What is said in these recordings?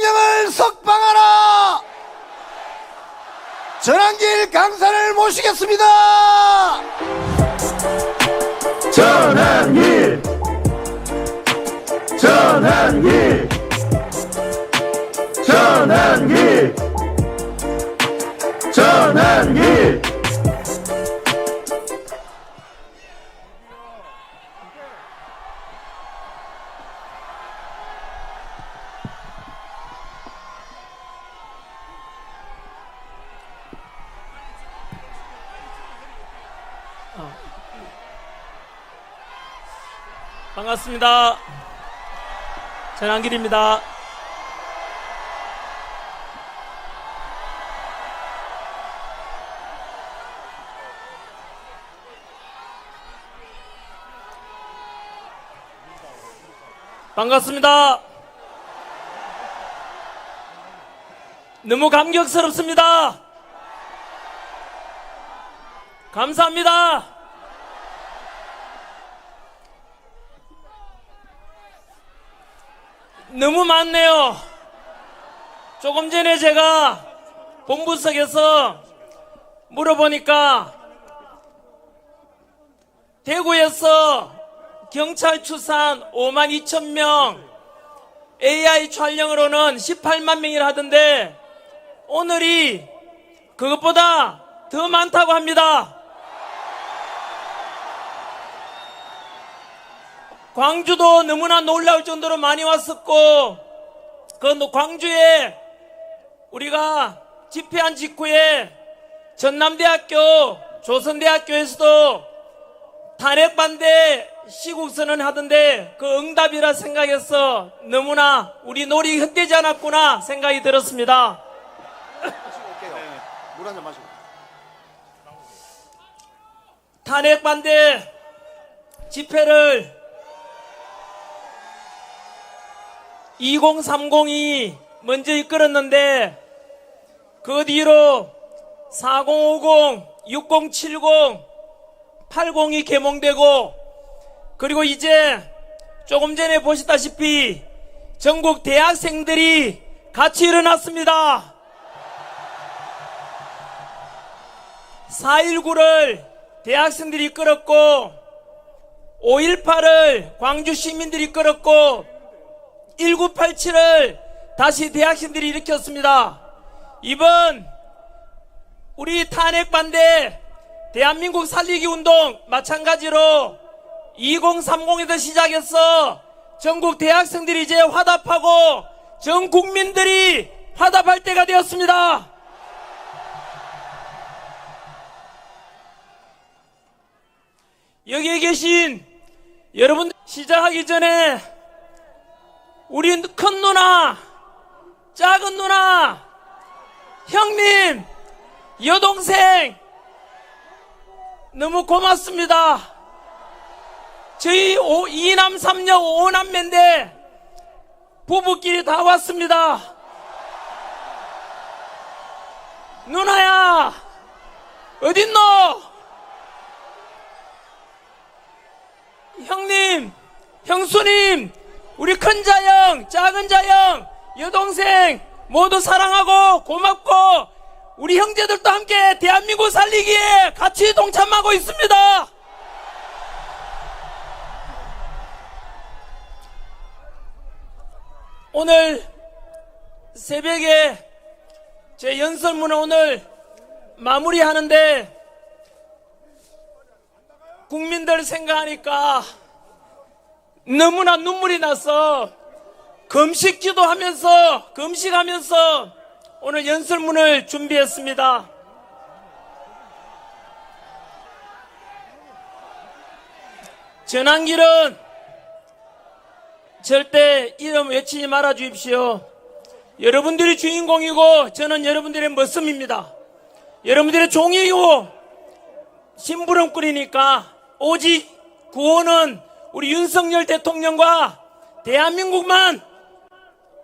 대통령을 석방하라! 전한길 강사를 모시겠습니다. 전한길, 전한길, 전한길, 전한길. 반갑습니다. 전한길입니다. 반갑습니다. 너무 감격스럽습니다. 감사합니다. 너무 많네요. 조금 전에 제가 본부석에서 물어보니까 대구에서 경찰 추산 5만 2천 명, AI 촬영으로는 18만 명이라 하던데 오늘이 그것보다 더 많다고 합니다. 광주도 너무나 놀라울 정도로 많이 왔었고, 그 광주에 우리가 집회한 직후에 전남대학교, 조선대학교에서도 탄핵 반대 시국선언 하던데 그 응답이라 생각해서 너무나 우리 놀이 헛되지 않았구나 생각이 들었습니다. 물 한잔 마시고. 탄핵 반대 집회를 2030이 먼저 이끌었는데 그 뒤로 4050, 6070, 80이 개몽되고, 그리고 이제 조금 전에 보시다시피 전국 대학생들이 같이 일어났습니다. 4.19를 대학생들이 이끌었고, 5.18을 광주 시민들이 이끌었고, 1987을 다시 대학생들이 일으켰습니다. 이번 우리 탄핵 반대 대한민국 살리기 운동 마찬가지로 2030에서 시작해서 전국 대학생들이 이제 화답하고 전 국민들이 화답할 때가 되었습니다. 여기에 계신 여러분, 시작하기 전에 우리 큰 누나, 작은 누나, 형님, 여동생 너무 고맙습니다. 저희 2남 3녀 5남매인데 부부끼리 다 왔습니다. 누나야 어딨노? 형님, 형수님, 우리 큰 자형, 작은 자형, 여동생 모두 사랑하고 고맙고 우리 형제들도 함께 대한민국 살리기에 같이 동참하고 있습니다. 오늘 새벽에 제 연설문을 오늘 마무리하는데 국민들 생각하니까 너무나 눈물이 나서 금식기도 하면서 금식하면서 오늘 연설문을 준비했습니다. 전한길은 절대 이름 외치지 말아 주십시오. 여러분들이 주인공이고 저는 여러분들의 머슴입니다. 여러분들의 종이고 심부름꾼이니까 오직 구호는 우리 윤석열 대통령과 대한민국만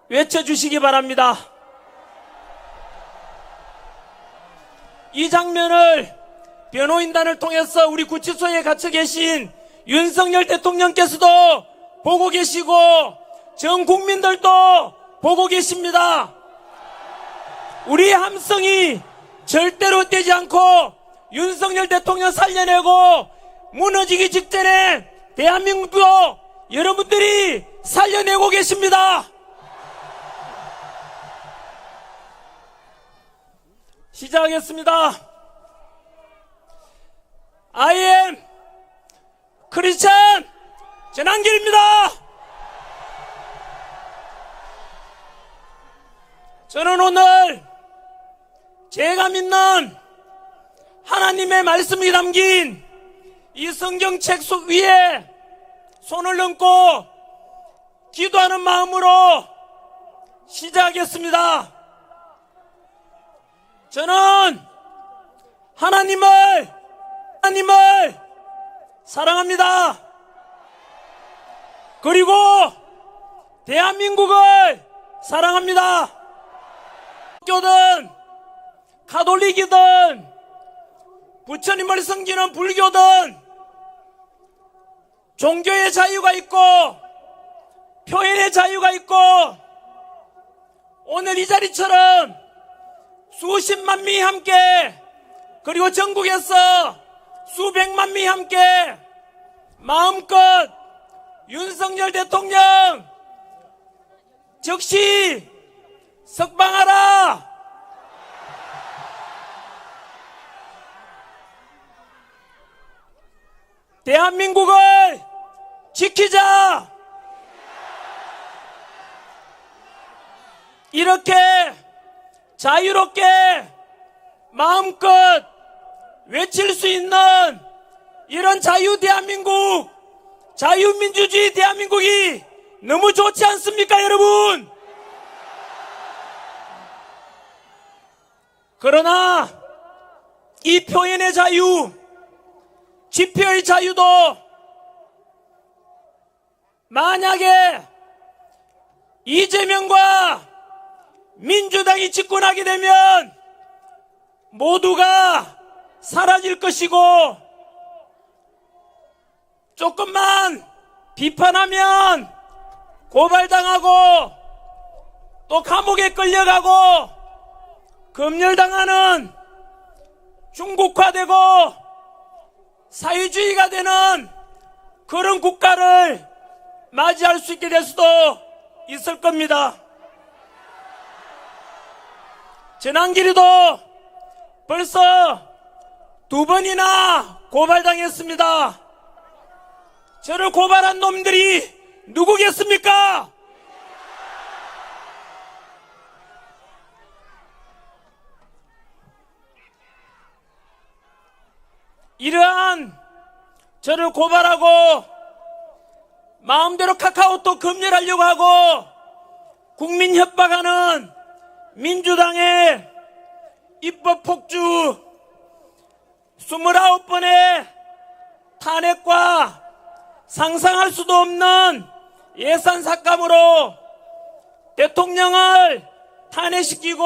외쳐주시기 바랍니다. 이 장면을 변호인단을 통해서 우리 구치소에 갇혀 계신 윤석열 대통령께서도 보고 계시고 전 국민들도 보고 계십니다. 우리의 함성이 절대로 떼지 않고 윤석열 대통령 살려내고 무너지기 직전에 대한민국도 여러분들이 살려내고 계십니다. 시작하겠습니다. I am 크리스찬 전한길입니다. 저는 오늘 제가 믿는 하나님의 말씀이 담긴 이 성경책 속 위에 손을 얹고 기도하는 마음으로 시작하겠습니다. 저는 하나님을 사랑합니다. 그리고 대한민국을 사랑합니다. 교든 가톨릭이든 부처님을 섬기는 불교든 종교의 자유가 있고 표현의 자유가 있고 오늘 이 자리처럼 수십만 명이 함께 그리고 전국에서 수백만 명이 함께 마음껏 윤석열 대통령 즉시 석방하라. 대한민국을 지키자. 이렇게 자유롭게 마음껏 외칠 수 있는 이런 자유 대한민국, 자유민주주의 대한민국이 너무 좋지 않습니까, 여러분? 그러나 이 표현의 자유, 집회의 자유도 만약에 이재명과 민주당이 집권하게 되면 모두가 사라질 것이고 조금만 비판하면 고발당하고 또 감옥에 끌려가고 검열당하는 중국화되고 사회주의가 되는 그런 국가를 맞이할 수 있게 될 수도 있을 겁니다. 전한길이도 벌써 2번이나 고발당했습니다. 저를 고발한 놈들이 누구겠습니까? 이러한 저를 고발하고 마음대로 카카오톡 검열하려고 하고 국민 협박하는 민주당의 입법 폭주 29번의 탄핵과 상상할 수도 없는 예산 삭감으로 대통령을 탄핵시키고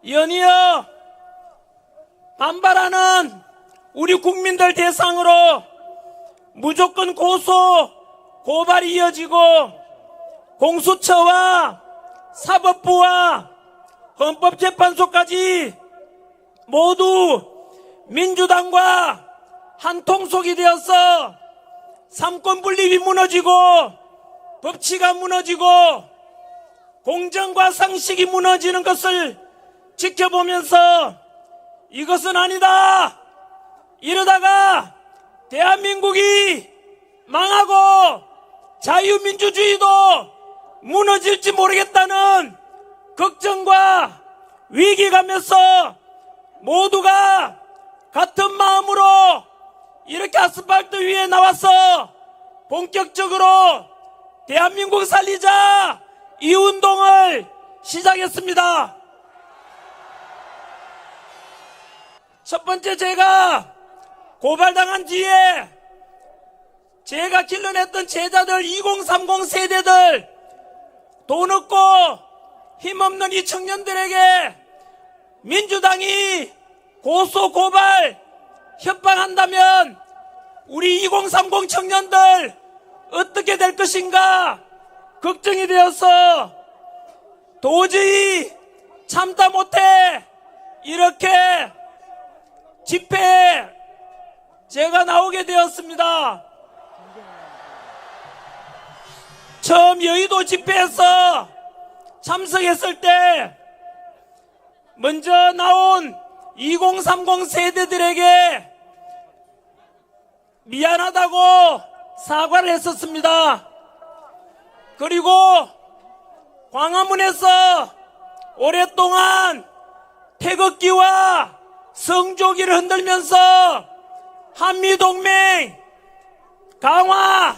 연이어 반발하는 우리 국민들 대상으로 무조건 고소, 고발이 이어지고 공수처와 사법부와 헌법재판소까지 모두 민주당과 한 통속이 되어서 삼권 분립이 무너지고 법치가 무너지고 공정과 상식이 무너지는 것을 지켜보면서 이것은 아니다. 이러다가 대한민국이 망하고 자유민주주의도 무너질지 모르겠다는 걱정과 위기감에서 모두가 같은 마음으로 이렇게 아스팔트 위에 나와서 본격적으로 대한민국 살리자 이 운동을 시작했습니다. 첫 번째, 제가 고발당한 뒤에 제가 길러냈던 제자들 2030 세대들 돈 없고 힘없는 이 청년들에게 민주당이 고소 고발 협박한다면 우리 2030 청년들 어떻게 될 것인가 걱정이 되어서 도저히 참다 못해 이렇게 집회에 제가 나오게 되었습니다. 처음 여의도 집회에서 참석했을 때 먼저 나온 2030 세대들에게 미안하다고 사과를 했었습니다. 그리고 광화문에서 오랫동안 태극기와 성조기를 흔들면서 한미동맹 강화,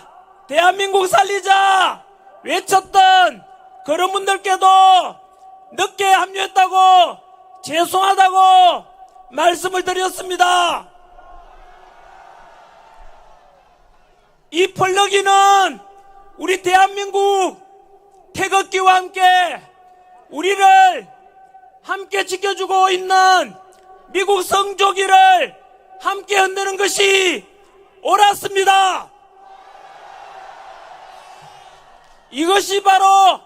대한민국 살리자 외쳤던 그런 분들께도 늦게 합류했다고 죄송하다고 말씀을 드렸습니다. 이 펄럭이는 우리 대한민국 태극기와 함께 우리를 함께 지켜주고 있는 미국 성조기를 함께 흔드는 것이 옳았습니다. 이것이 바로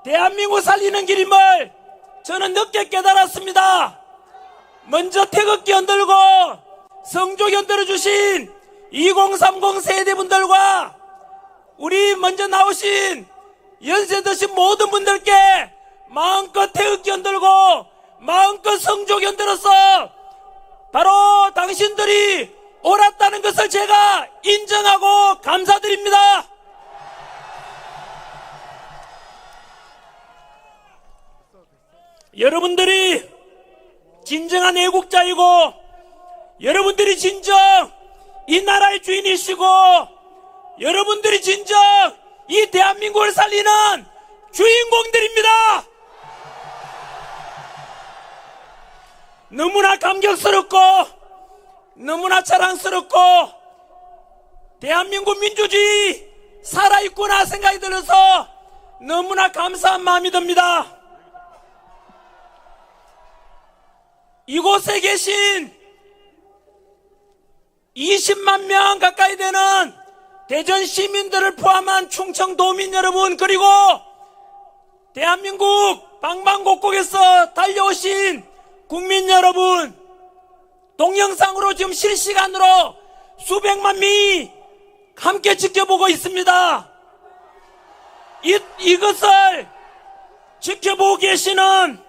대한민국 살리는 길임을 저는 늦게 깨달았습니다. 먼저 태극기 흔들고 성조기 흔들어주신 2030 세대분들과 우리 먼저 나오신 연세 드신 모든 분들께 마음껏 태극기 흔들고 마음껏 성조기 흔들어서 바로 당신들이 옳았다는 것을 제가 인정하고 감사드립니다. 여러분들이 진정한 애국자이고 여러분들이 진정 이 나라의 주인이시고 여러분들이 진정 이 대한민국을 살리는 주인공들입니다. 너무나 감격스럽고 너무나 자랑스럽고 대한민국 민주주의 살아있구나 생각이 들어서 너무나 감사한 마음이 듭니다. 이곳에 계신 20만 명 가까이 되는 대전 시민들을 포함한 충청도민 여러분, 그리고 대한민국 방방곡곡에서 달려오신 국민 여러분, 동영상으로 지금 실시간으로 수백만 명이 함께 지켜보고 있습니다. 이것을 지켜보고 계시는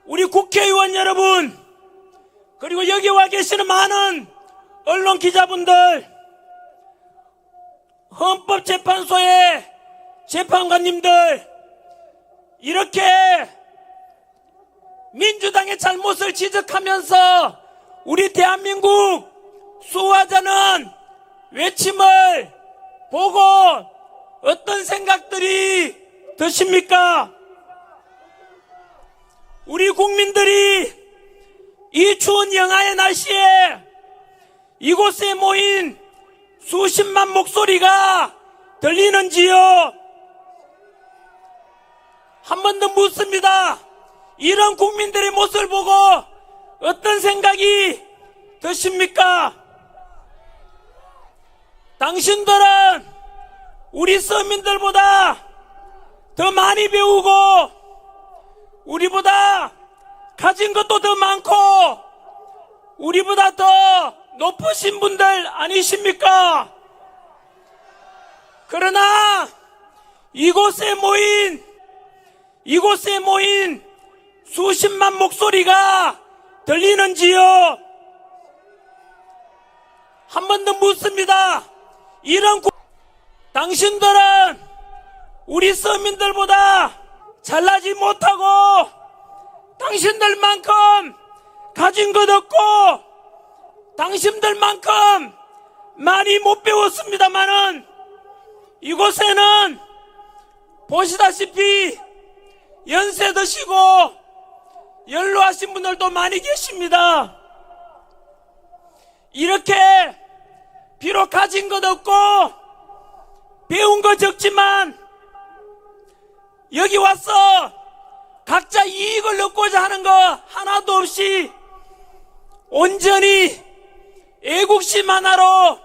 우리 국회의원 여러분, 그리고 여기 와 계시는 많은 언론 기자분들, 헌법재판소의 재판관님들, 이렇게 민주당의 잘못을 지적하면서 우리 대한민국 수호하자는 외침을 보고 어떤 생각들이 드십니까? 우리 국민들이 이 추운 영하의 날씨에 이곳에 모인 수십만 목소리가 들리는지요? 한 번 더 묻습니다. 이런 국민들의 모습을 보고 어떤 생각이 드십니까? 당신들은 우리 서민들보다 더 많이 배우고 우리보다 가진 것도 더 많고 우리보다 더 높으신 분들 아니십니까? 그러나 이곳에 모인 수십만 목소리가 들리는지요? 한 번 더 묻습니다. 당신들은 우리 서민들보다 잘나지 못하고 당신들만큼 가진 것 없고 당신들만큼 많이 못 배웠습니다마는 이곳에는 보시다시피 연세 드시고 연로하신 분들도 많이 계십니다. 이렇게 비록 가진 것 없고 배운 거 적지만 여기 와서 각자 이익을 얻고자 하는 거 하나도 없이 온전히 애국심 하나로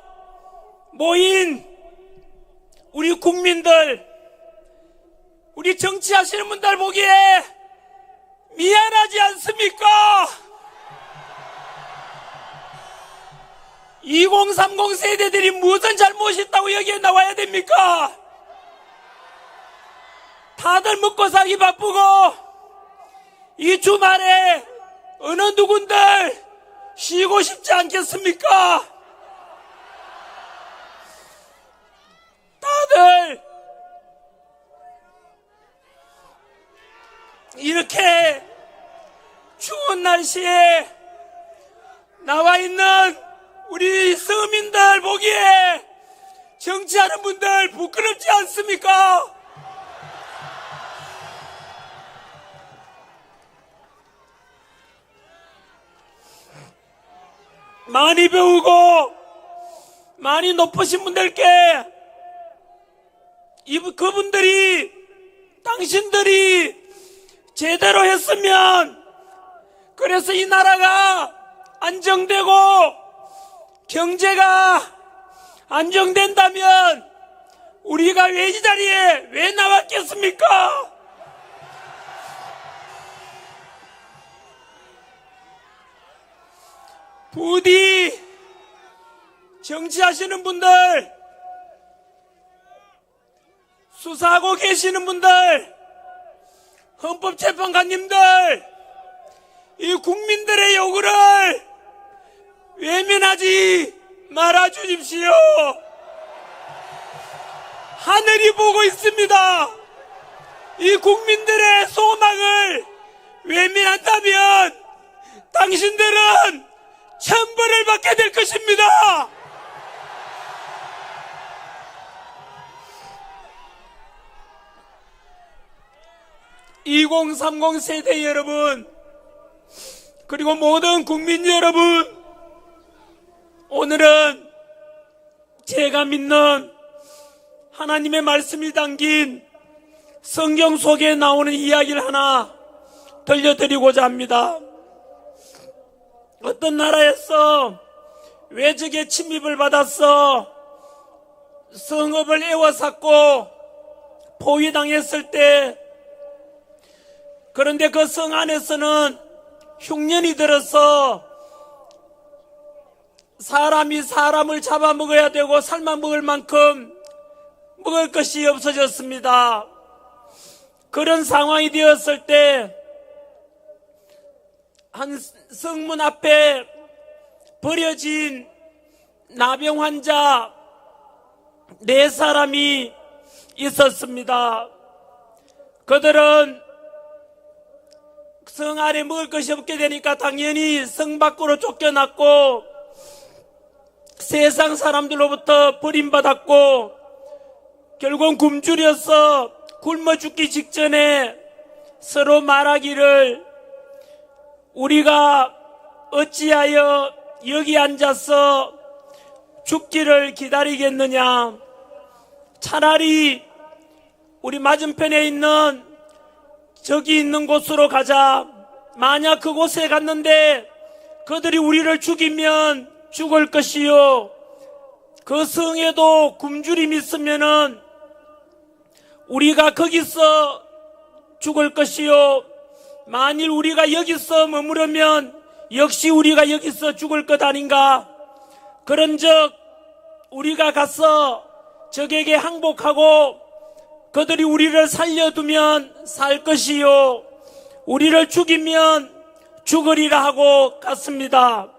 모인 우리 국민들, 우리 정치하시는 분들 보기에 미안하지 않습니까? 2030 세대들이 무슨 잘못이 있다고 여기에 나와야 됩니까? 다들 먹고 살기 바쁘고 이 주말에 어느 누군들 쉬고 싶지 않겠습니까? 다들 이렇게 추운 날씨에 나와 있는 우리 서민들 보기에 정치하는 분들 부끄럽지 않습니까? 많이 배우고 많이 높으신 분들께 그분들이 당신들이 제대로 했으면 그래서 이 나라가 안정되고 경제가 안정된다면 우리가 왜 이 자리에 왜 나왔겠습니까? 부디 정치하시는 분들, 수사하고 계시는 분들, 헌법재판관님들, 이 국민들의 요구를 외면하지 말아주십시오. 하늘이 보고 있습니다. 이 국민들의 소망을 외면한다면 당신들은 천벌을 받게 될 것입니다. (2030) 세대 여러분, 그리고 모든 국민 여러분, 오늘은 제가 믿는 하나님의 말씀이 담긴 성경 속에 나오는 이야기를 하나 들려드리고자 합니다. 어떤 나라에서 외적의 침입을 받아서 성읍을 에워쌌고 포위당했을 때, 그런데 그 성 안에서는 흉년이 들어서 사람이 사람을 잡아먹어야 되고 삶아 먹을 만큼 먹을 것이 없어졌습니다. 그런 상황이 되었을 때 한 성문 앞에 버려진 나병 환자 4사람이 있었습니다. 그들은 성 안에 먹을 것이 없게 되니까 당연히 성 밖으로 쫓겨났고 세상 사람들로부터 버림받았고 결국 굶주려서 굶어 죽기 직전에 서로 말하기를, 우리가 어찌하여 여기 앉아서 죽기를 기다리겠느냐, 차라리 우리 맞은편에 있는 저기 있는 곳으로 가자. 만약 그곳에 갔는데 그들이 우리를 죽이면 죽을 것이요, 그 성에도 굶주림이 있으면은 우리가 거기서 죽을 것이요, 만일 우리가 여기서 머무르면 역시 우리가 여기서 죽을 것 아닌가. 그런즉 우리가 가서 적에게 항복하고 그들이 우리를 살려두면 살 것이요, 우리를 죽이면 죽으리라 하고 갔습니다.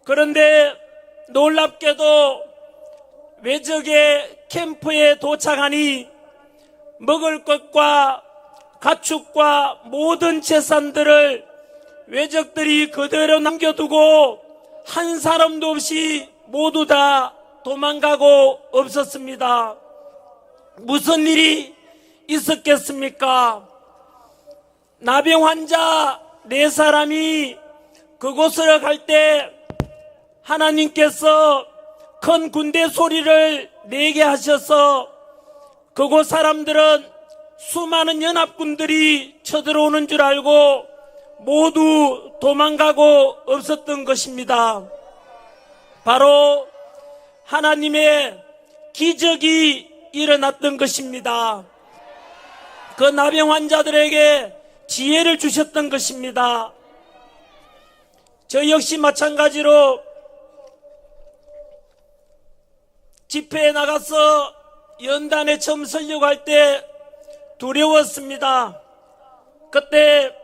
그런데 놀랍게도 외적의 캠프에 도착하니 먹을 것과 가축과 모든 재산들을 외적들이 그대로 남겨두고 한 사람도 없이 모두 다 도망가고 없었습니다. 무슨 일이 있었겠습니까? 나병 환자 4사람이 그곳으로 갈 때 하나님께서 큰 군대 소리를 내게 하셔서 그곳 사람들은 수많은 연합군들이 쳐들어오는 줄 알고 모두 도망가고 없었던 것입니다. 바로 하나님의 기적이 일어났던 것입니다. 그 나병 환자들에게 지혜를 주셨던 것입니다. 저 역시 마찬가지로 집회에 나가서 연단에 처음 서려고 할 때 두려웠습니다. 그때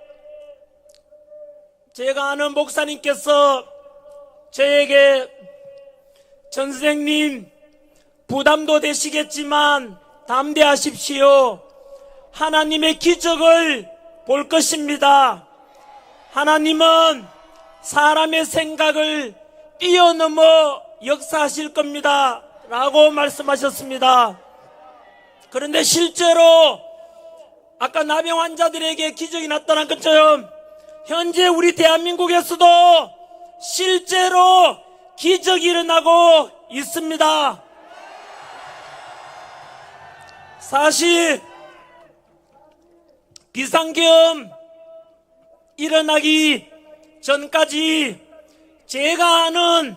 제가 아는 목사님께서 저에게 전 선생님 부담도 되시겠지만 담대하십시오. 하나님의 기적을 볼 것입니다. 하나님은 사람의 생각을 뛰어넘어 역사하실 겁니다. 라고 말씀하셨습니다. 그런데 실제로 아까 나병 환자들에게 기적이 나타난 것처럼 현재 우리 대한민국에서도 실제로 기적이 일어나고 있습니다. 사실 비상계엄 일어나기 전까지 제가 아는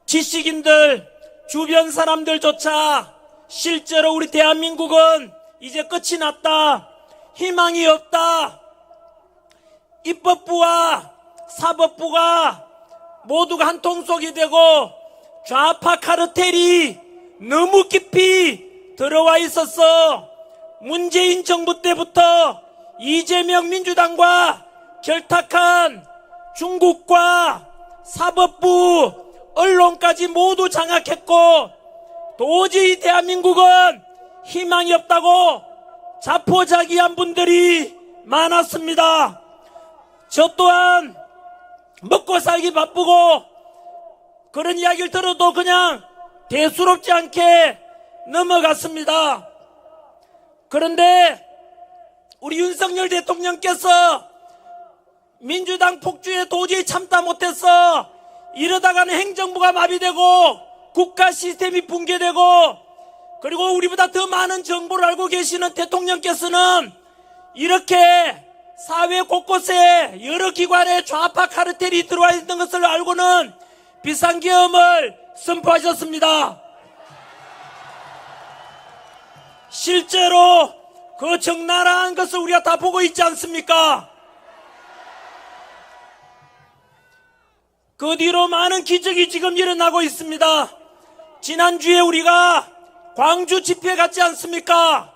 지식인들, 주변 사람들조차 실제로 우리 대한민국은 이제 끝이 났다, 희망이 없다, 입법부와 사법부가 모두가 한 통속이 되고 좌파 카르텔이 너무 깊이 들어와 있어서 문재인 정부 때부터 이재명 민주당과 결탁한 중국과 사법부, 언론까지 모두 장악했고 도저히 대한민국은 희망이 없다고 자포자기한 분들이 많았습니다. 저 또한 먹고 살기 바쁘고 그런 이야기를 들어도 그냥 대수롭지 않게 넘어갔습니다. 그런데 우리 윤석열 대통령께서 민주당 폭주에 도저히 참다 못해서 이러다가는 행정부가 마비되고 국가 시스템이 붕괴되고 그리고 우리보다 더 많은 정보를 알고 계시는 대통령께서는 이렇게 사회 곳곳에 여러 기관에 좌파 카르텔이 들어와 있는 것을 알고는 비상계엄을 선포하셨습니다. 실제로 그 적나라한 것을 우리가 다 보고 있지 않습니까? 그 뒤로 많은 기적이 지금 일어나고 있습니다. 지난주에 우리가 광주 집회 갔지 않습니까?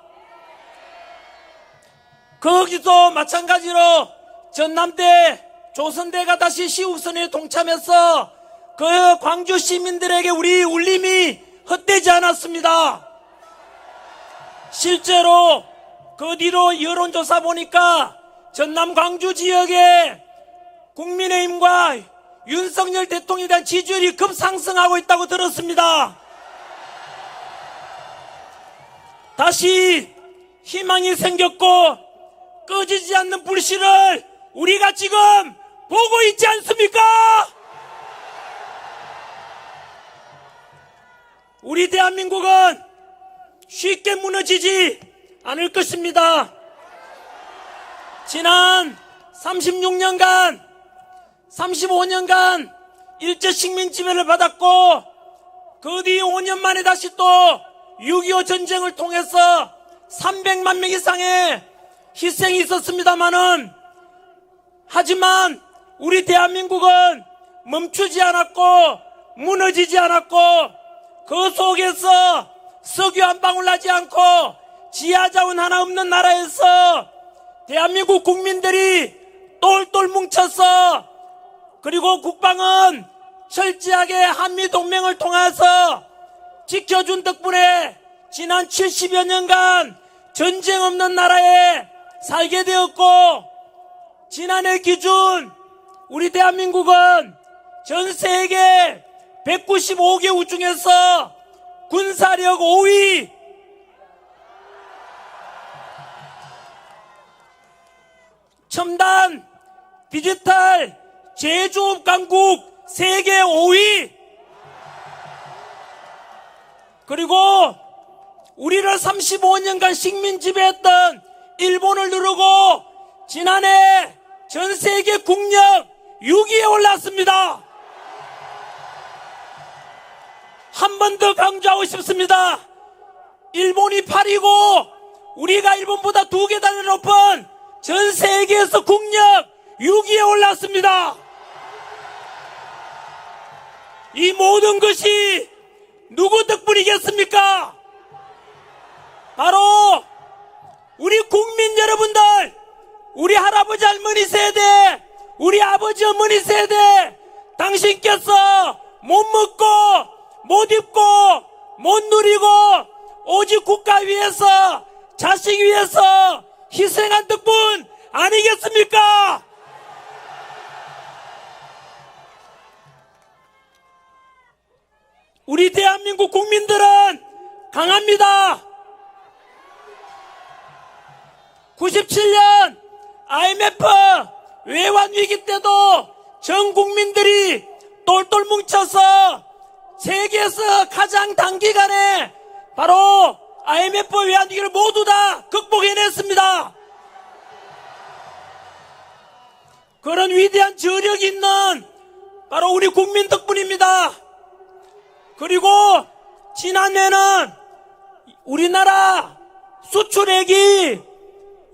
거기서 마찬가지로 전남대, 조선대가 다시 시국선에 동참해서 그 광주 시민들에게 우리 울림이 헛되지 않았습니다. 실제로 그 뒤로 여론조사 보니까 전남 광주 지역에 국민의힘과 윤석열 대통령에 대한 지지율이 급상승하고 있다고 들었습니다. 다시 희망이 생겼고 꺼지지 않는 불씨를 우리가 지금 보고 있지 않습니까? 우리 대한민국은 쉽게 무너지지 않을 것입니다. 지난 36년간 35년간 일제 식민지배를 받았고 그 뒤 5년 만에 다시 또 6.25 전쟁을 통해서 300만 명 이상의 희생이 있었습니다마는 하지만 우리 대한민국은 멈추지 않았고 무너지지 않았고 그 속에서 석유 한 방울 나지 않고 지하자원 하나 없는 나라에서 대한민국 국민들이 똘똘 뭉쳐서 그리고 국방은 철저하게 한미동맹을 통해서 지켜준 덕분에 지난 70여 년간 전쟁 없는 나라에 살게 되었고 지난해 기준 우리 대한민국은 전 세계 195개국 중에서 군사력 5위, 첨단 디지털 제조업 강국 세계 5위, 그리고 우리를 35년간 식민 지배했던 일본을 누르고 지난해 전 세계 국력 6위에 올랐습니다. 한 번 더 강조하고 싶습니다. 일본이 8위고 우리가 일본보다 2계단이 높은 전 세계에서 국력 6위에 올랐습니다. 이 모든 것이 누구 덕분이겠습니까? 바로 우리 국민 여러분들, 우리 할아버지 할머니 세대, 우리 아버지 어머니 세대, 당신께서 못 먹고 못 입고 못 누리고 오직 국가 위해서 자식 위해서 희생한 덕분 아니겠습니까? 우리 대한민국 국민들은 강합니다. 97년 IMF 외환 위기 때도 전 국민들이 똘똘 뭉쳐서 세계에서 가장 단기간에 바로 IMF 외환 위기를 모두 다 극복해냈습니다. 그런 위대한 저력이 있는 바로 우리 국민 덕분입니다. 그리고 지난해는 우리나라 수출액이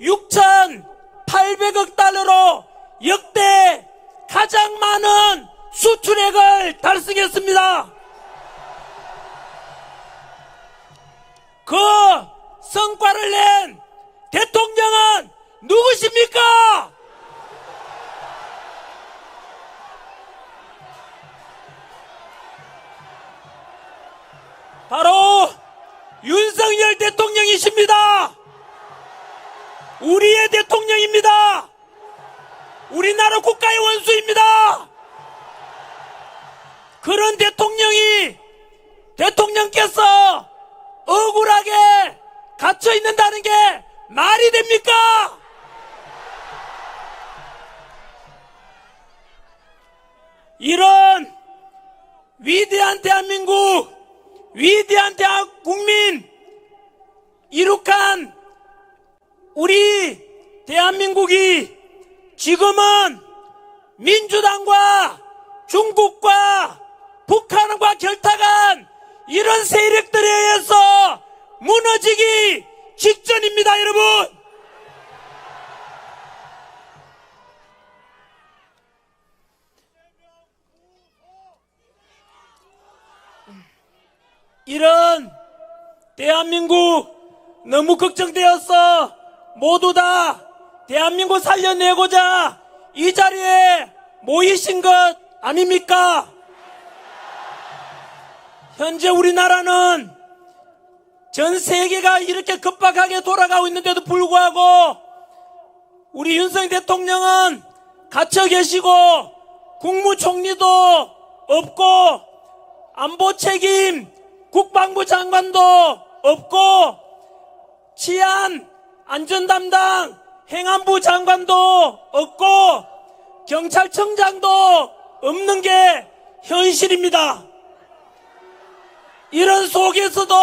6,800억 달러로 역대 가장 많은 수출액을 달성했습니다. 그 성과를 낸 대통령은 누구십니까? 바로 윤석열 대통령이십니다. 우리의 대통령입니다. 우리나라 국가의 원수입니다. 그런 대통령께서 억울하게 갇혀 있는다는 게 말이 됩니까? 이런 위대한 대한민국, 위대한 국민 이룩한 우리 대한민국이 지금은 민주당과 중국과 북한과 결탁한 이런 세력들에 의해서 무너지기 직전입니다, 여러분. 이런 대한민국 너무 걱정되어서 모두 다 대한민국 살려내고자 이 자리에 모이신 것 아닙니까? 현재 우리나라는 전 세계가 이렇게 급박하게 돌아가고 있는데도 불구하고 우리 윤석열 대통령은 갇혀 계시고 국무총리도 없고 안보 책임 국방부 장관도 없고 치안 안전 담당 행안부 장관도 없고 경찰청장도 없는 게 현실입니다. 이런 속에서도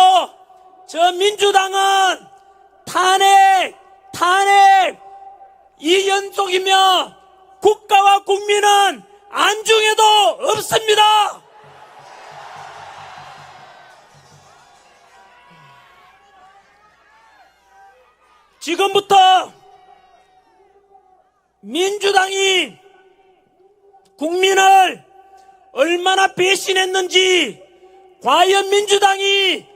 저 민주당은 탄핵 이 연속이며 국가와 국민은 안중에도 없습니다. 지금부터 민주당이 국민을 얼마나 배신했는지, 과연 민주당이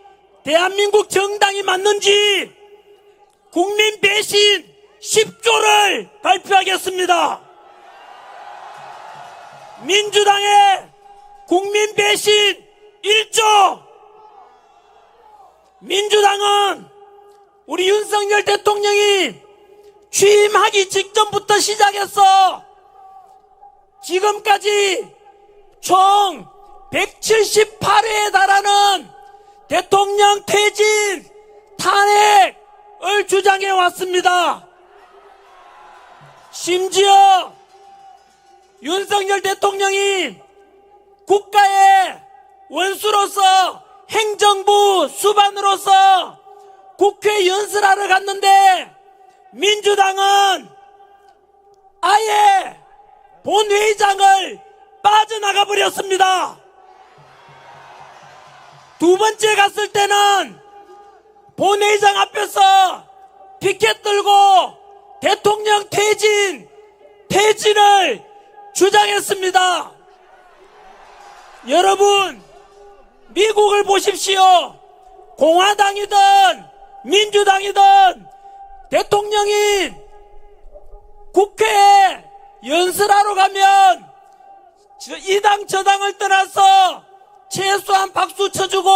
대한민국 정당이 맞는지 국민 배신 10조를 발표하겠습니다. 민주당의 국민 배신 1조. 민주당은 우리 윤석열 대통령이 취임하기 직전부터 시작해서 지금까지 총 178회에 달하는 대통령 퇴진, 탄핵을 주장해 왔습니다. 심지어 윤석열 대통령이 국가의 원수로서 행정부 수반으로서 국회 연설하러 갔는데 민주당은 아예 본회의장을 빠져나가 버렸습니다. 두 번째 갔을 때는 본회의장 앞에서 피켓 들고 대통령 퇴진을 주장했습니다. 여러분, 미국을 보십시오. 공화당이든 민주당이든 대통령이 국회에 연설하러 가면 이 당 저 당을 떠나서 최소한 박수 쳐주고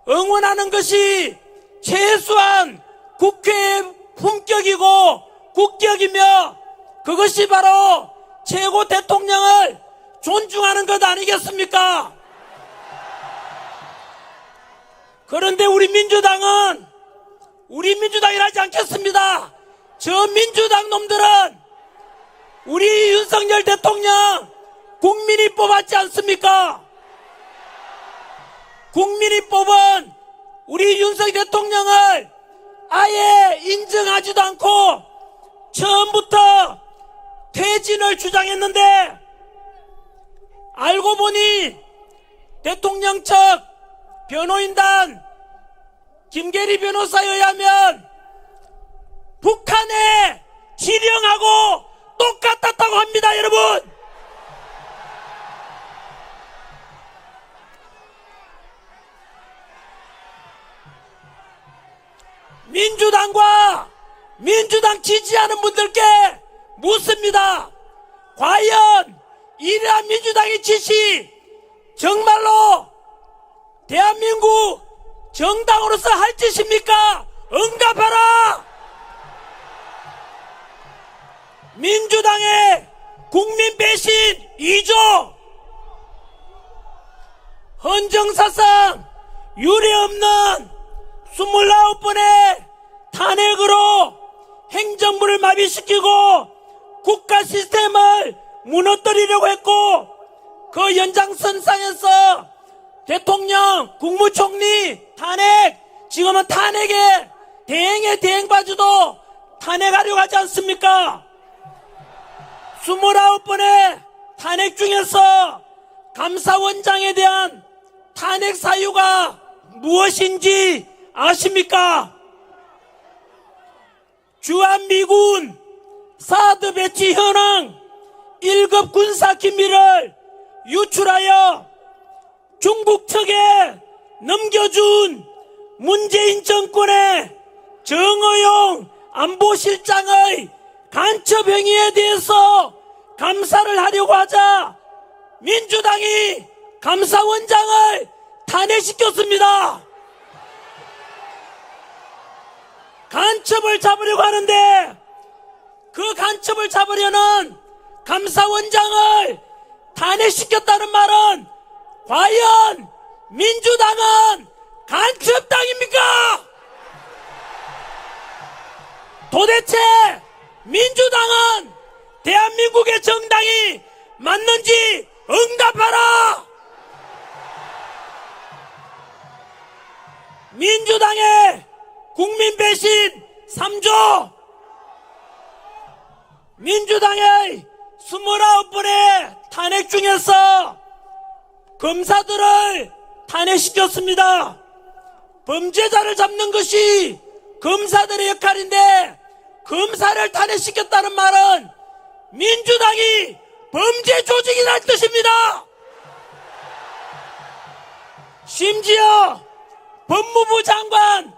응원하는 것이 최소한 국회의 품격이고 국격이며 그것이 바로 최고 대통령을 존중하는 것 아니겠습니까? 그런데 우리 민주당이라 하지 않겠습니다. 저 민주당 놈들은 우리 윤석열 대통령 국민이 뽑았지 않습니까? 국민이 뽑은 우리 윤석열 대통령을 아예 인정하지도 않고 처음부터 퇴진을 주장했는데 알고 보니 대통령 측 변호인단 김계리 변호사에 의하면 북한의 지령하고 똑같았다고 합니다, 여러분. 민주당과 민주당 지지하는 분들께 묻습니다. 과연 이러한 민주당의 지시 정말로 대한민국 정당으로서 할 짓입니까? 응답하라! 민주당의 국민 배신 2조, 헌정사상 유례없는 29번의 탄핵으로 행정부를 마비시키고 국가 시스템을 무너뜨리려고 했고 그 연장선상에서 대통령, 국무총리 탄핵, 지금은 탄핵에 대행의 대행바주도 탄핵하려고 하지 않습니까? 29번의 탄핵 중에서 감사원장에 대한 탄핵 사유가 무엇인지 아십니까? 주한미군 사드 배치 현황 1급 군사 기밀을 유출하여 중국 측에 넘겨준 문재인 정권의 정의용 안보실장의 간첩 행위에 대해서 감사를 하려고 하자 민주당이 감사원장을 탄핵시켰습니다. 간첩을 잡으려고 하는데 그 간첩을 잡으려는 감사원장을 탄핵시켰다는 말은 과연 민주당은 간첩당입니까? 도대체 민주당은 대한민국의 정당이 맞는지 응답하라! 민주당의 국민 배신 3조, 민주당의 29번의 탄핵 중에서 검사들을 탄핵시켰습니다. 범죄자를 잡는 것이 검사들의 역할인데 검사를 탄핵시켰다는 말은 민주당이 범죄 조직이라는 뜻입니다. 심지어 법무부 장관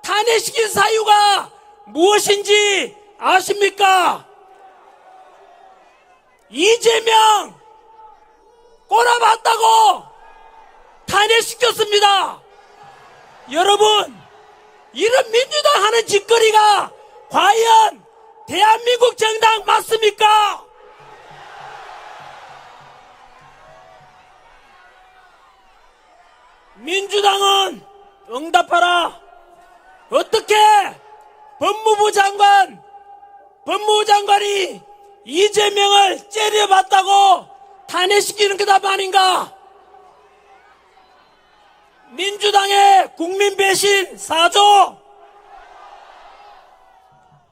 탄핵시킨 사유가 무엇인지 아십니까? 이재명 꼬라봤다고 탄핵시켰습니다. 여러분, 이런 민주당 하는 짓거리가 과연 대한민국 정당 맞습니까? 민주당은 응답하라. 어떻게 법무부 장관이 이재명을 째려봤다고 탄핵시키는 게 답 아닌가? 민주당의 국민 배신 4조,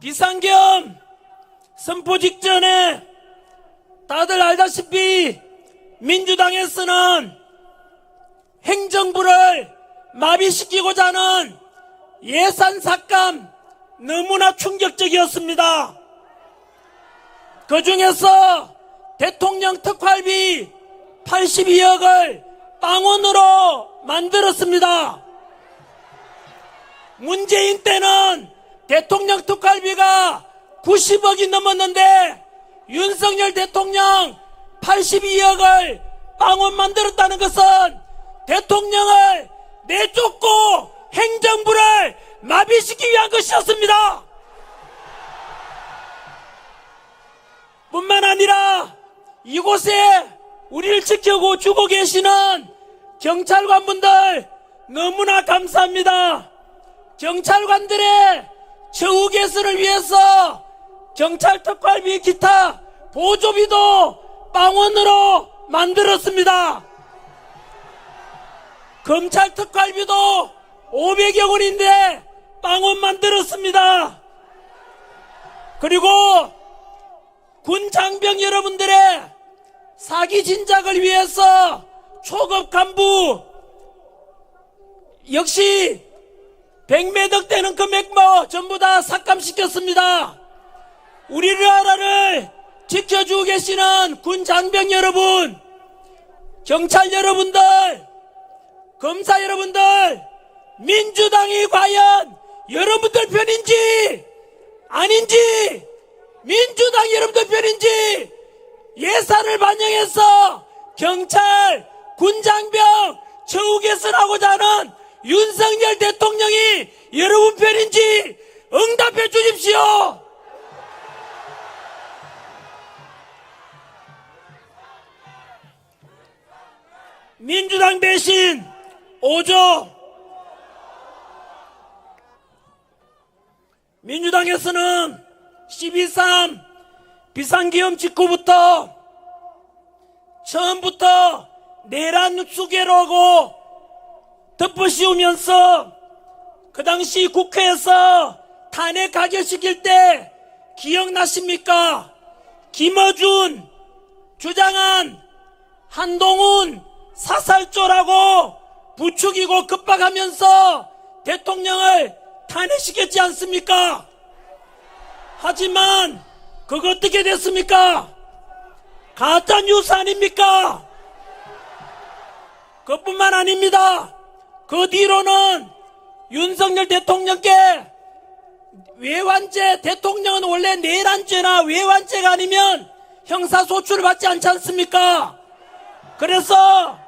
비상계엄 선포 직전에 다들 알다시피 민주당에서는 행정부를 마비시키고자 하는 예산 삭감 너무나 충격적이었습니다. 그 중에서 대통령 특활비 82억을 빵원으로 만들었습니다. 문재인 때는 대통령 특활비가 90억이 넘었는데 윤석열 대통령 82억을 빵원 만들었다는 것은 대통령을 내쫓고 행정부를 마비시키기 위한 것이었습니다. 뿐만 아니라 이곳에 우리를 지켜주고 계시는 경찰관분들 너무나 감사합니다. 경찰관들의 처우 개선을 위해서 경찰 특활비 기타 보조비도 빵원으로 만들었습니다. 검찰 특활비도 500여 원인데 빵원 만들었습니다. 그리고 군 장병 여러분들의 사기 진작을 위해서 초급 간부 역시 100매덕 되는 금액 전부 다 삭감시켰습니다. 우리나라를 지켜주고 계시는 군 장병 여러분, 경찰 여러분들, 검사 여러분들, 민주당이 과연 여러분들 편인지 아닌지, 민주당 여러분들 편인지 예산을 반영해서 경찰, 군장병 처우 개선하고자 하는 윤석열 대통령이 여러분 편인지 응답해 주십시오. 민주당 배신 5조. 민주당에서는 12.3 비상계엄 직후부터 처음부터 내란 수계로 하고 덮어씌우면서 그 당시 국회에서 탄핵 가결시킬 때 기억나십니까? 김어준 주장한 한동훈 사살조라고 부추기고 급박하면서 대통령을 탄핵시켰지 않습니까? 하지만 그거 어떻게 됐습니까? 가짜 뉴스 아닙니까? 그뿐만 아닙니다. 그 뒤로는 윤석열 대통령께 외환죄, 대통령은 원래 내란죄나 외환죄가 아니면 형사소출을 받지 않지 않습니까? 그래서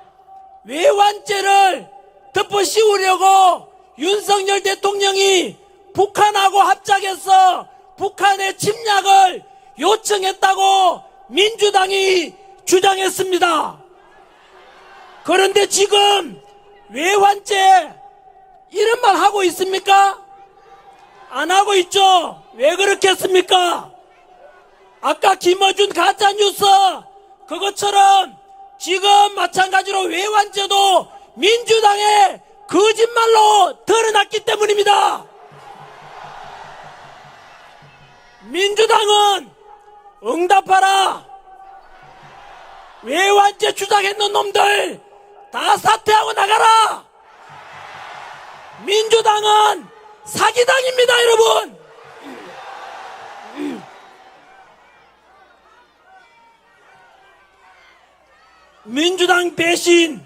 외환죄를 덮어씌우려고 윤석열 대통령이 북한하고 합작해서 북한의 침략을 요청했다고 민주당이 주장했습니다. 그런데 지금 외환죄 이런 말 하고 있습니까? 안 하고 있죠? 왜 그렇게 했습니까? 아까 김어준 가짜뉴스 그것처럼 지금 마찬가지로 외환죄도 민주당의 거짓말로 드러났기 때문입니다. 민주당은 응답하라. 외환죄 주장했는 놈들 다 사퇴하고 나가라. 민주당은 사기당입니다, 여러분. 민주당 배신,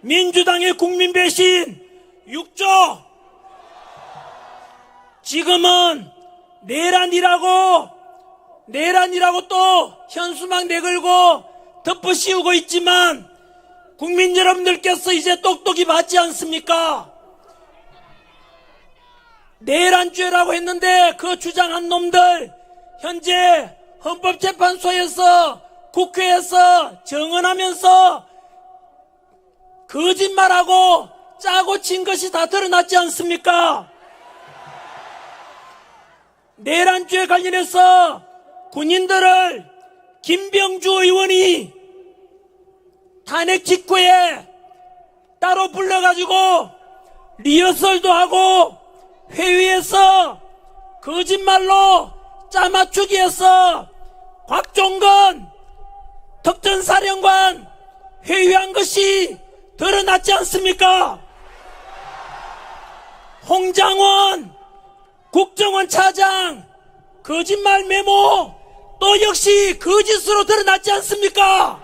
민주당의 국민 배신 6조. 지금은 내란이라고 또 현수막 내걸고 덮어씌우고 있지만 국민 여러분들께서 이제 똑똑히 봤지 않습니까? 내란죄라고 했는데 그 주장한 놈들 현재 헌법재판소에서 국회에서 정언하면서 거짓말하고 짜고 친 것이 다 드러났지 않습니까? 내란죄 관련해서 군인들을 김병주 의원이 탄핵 직후에 따로 불러가지고 리허설도 하고 회의에서 거짓말로 짜맞추기 해서 곽종건 특전사령관 회유한 것이 드러났지 않습니까? 홍장원 국정원 차장 거짓말 메모 또 역시 거짓으로 드러났지 않습니까?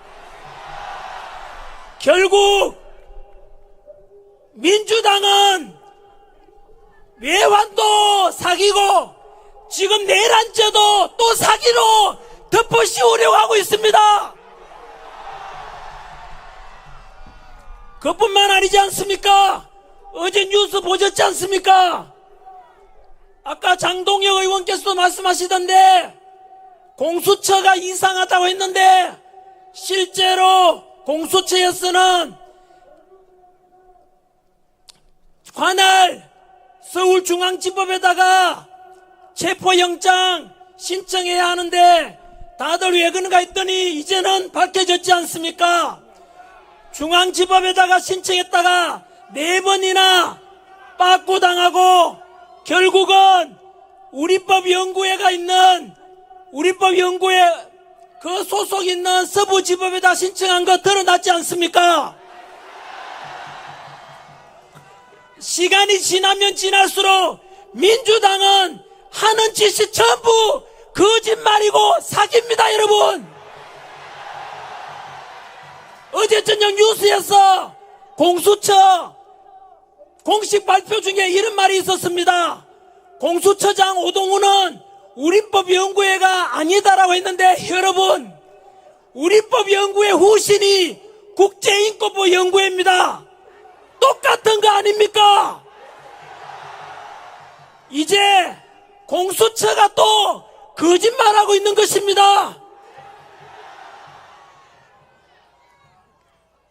결국 민주당은 외환도 사기고 지금 내란죄도 또 사기로 덮어씌우려고 하고 있습니다. 그뿐만 아니지 않습니까? 어제 뉴스 보셨지 않습니까? 아까 장동혁 의원께서도 말씀하시던데 공수처가 이상하다고 했는데 실제로 공수처에서는 관할 서울중앙지법에다가 체포영장 신청해야 하는데 다들 왜 그런가 했더니 이제는 밝혀졌지 않습니까? 중앙지법에다가 신청했다가 4번이나 빠꾸당하고 결국은 우리법연구회가 있는 우리법연구회 그 소속 있는 서부지법에다 신청한 거 드러났지 않습니까? 시간이 지나면 지날수록 민주당은 하는 짓이 전부 거짓말이고 사기입니다, 여러분. 어제 저녁 뉴스에서 공수처 공식 발표 중에 이런 말이 있었습니다. 공수처장 오동훈은 우리법연구회가 아니다라고 했는데 여러분, 우리법연구회 후신이 국제인권부 연구회입니다. 똑같은 거 아닙니까? 이제 공수처가 또 거짓말하고 있는 것입니다.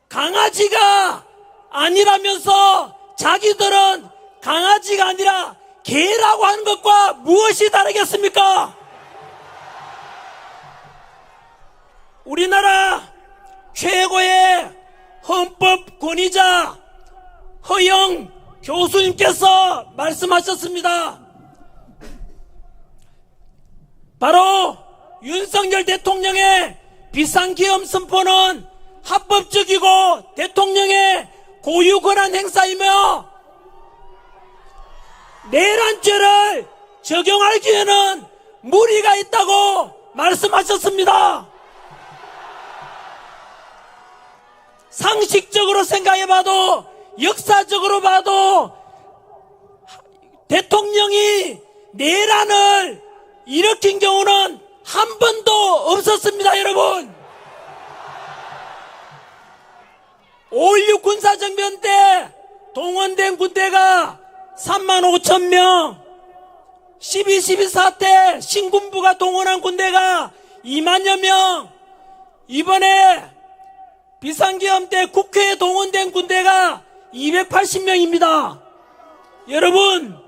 강아지가 아니라면서 자기들은 강아지가 아니라 개라고 하는 것과 무엇이 다르겠습니까? 우리나라 최고의 헌법 권위자 허영 교수님께서 말씀하셨습니다. 바로 윤석열 대통령의 비상계엄 선포는 합법적이고 대통령의 고유권한 행사이며 내란죄를 적용하기에는 무리가 있다고 말씀하셨습니다. 상식적으로 생각해봐도 역사적으로 봐도 대통령이 내란을 일으킨 경우는 한 번도 없었습니다, 여러분. 5.16 군사정변 때 동원된 군대가 35,000명, 12.12 사태 신군부가 동원한 군대가 2만여 명, 이번에 비상계엄 때 국회에 동원된 군대가 280명입니다. 여러분,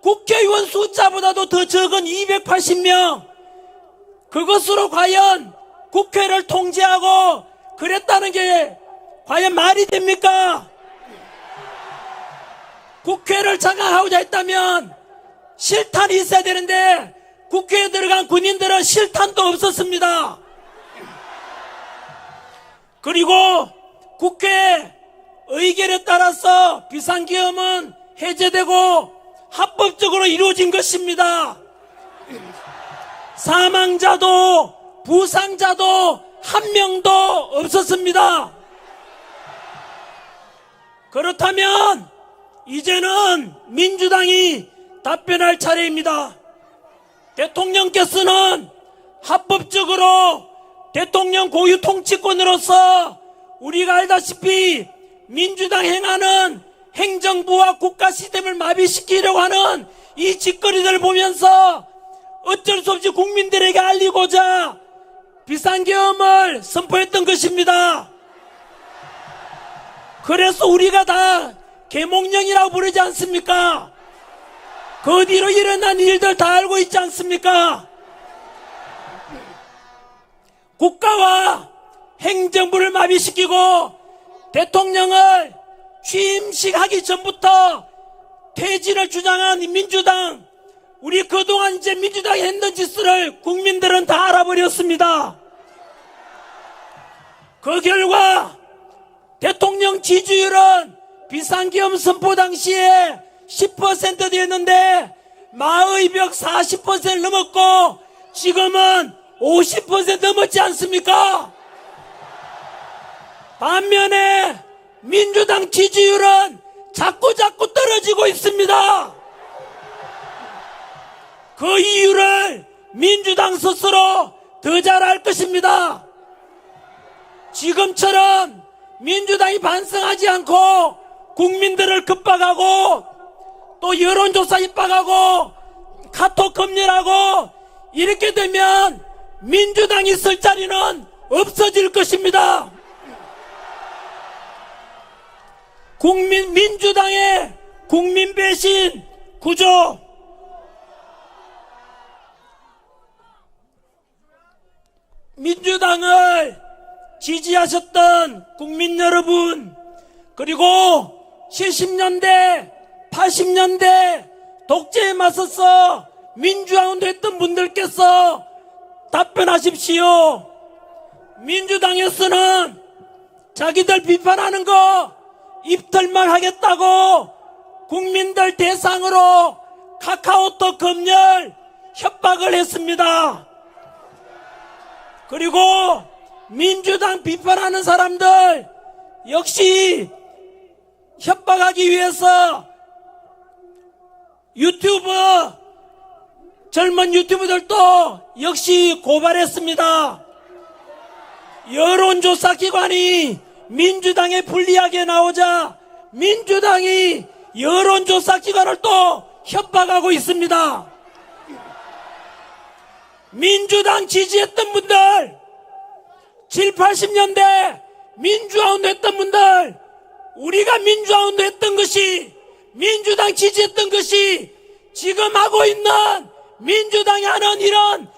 국회의원 숫자보다도 더 적은 280명, 그것으로 과연 국회를 통제하고 그랬다는 게 과연 말이 됩니까? 국회를 장악하고자 했다면 실탄이 있어야 되는데 국회에 들어간 군인들은 실탄도 없었습니다. 그리고 국회 의결에 따라서 비상계엄은 해제되고 합법적으로 이루어진 것입니다. 사망자도 부상자도 한 명도 없었습니다. 그렇다면 이제는 민주당이 답변할 차례입니다. 대통령께서는 합법적으로 대통령 고유 통치권으로서 우리가 알다시피 민주당 행하는 행정부와 국가 시스템을 마비시키려고 하는 이 짓거리들을 보면서 어쩔 수 없이 국민들에게 알리고자 비상계엄을 선포했던 것입니다. 그래서 우리가 다 계몽령이라고 부르지 않습니까? 그 뒤로 일어난 일들 다 알고 있지 않습니까? 국가와 행정부를 마비시키고 대통령을 취임식하기 전부터 퇴진을 주장한 민주당, 우리 그동안 이제 민주당이 했던 짓을 국민들은 다 알아버렸습니다. 그 결과 대통령 지지율은 비상계엄 선포 당시에 10% 되었는데 마의 벽 40% 넘었고 지금은 50% 넘었지 않습니까? 반면에 민주당 지지율은 자꾸 떨어지고 있습니다. 그 이유를 민주당 스스로 더 잘 알 것입니다. 지금처럼 민주당이 반성하지 않고 국민들을 급박하고 또 여론조사 입박하고 카톡 검열하고 이렇게 되면 민주당이 쓸 자리는 없어질 것입니다. 민주당의 국민 배신 구조, 민주당을 지지하셨던 국민 여러분, 그리고 70년대 80년대 독재에 맞서서 민주화운동 했던 분들께서 답변하십시오. 민주당에서는 자기들 비판하는 거 입틀만 하겠다고 국민들 대상으로 카카오톡 검열 협박을 했습니다. 그리고 민주당 비판하는 사람들 역시 협박하기 위해서 젊은 유튜브들도 역시 고발했습니다. 여론조사 기관이 민주당에 불리하게 나오자 민주당이 여론조사 기관을 또 협박하고 있습니다. 민주당 지지했던 분들, 7, 80년대 민주화운동 했던 분들, 우리가 민주화운동 했던 것이, 민주당 지지했던 것이 지금 하고 있는 민주당이 하는 이런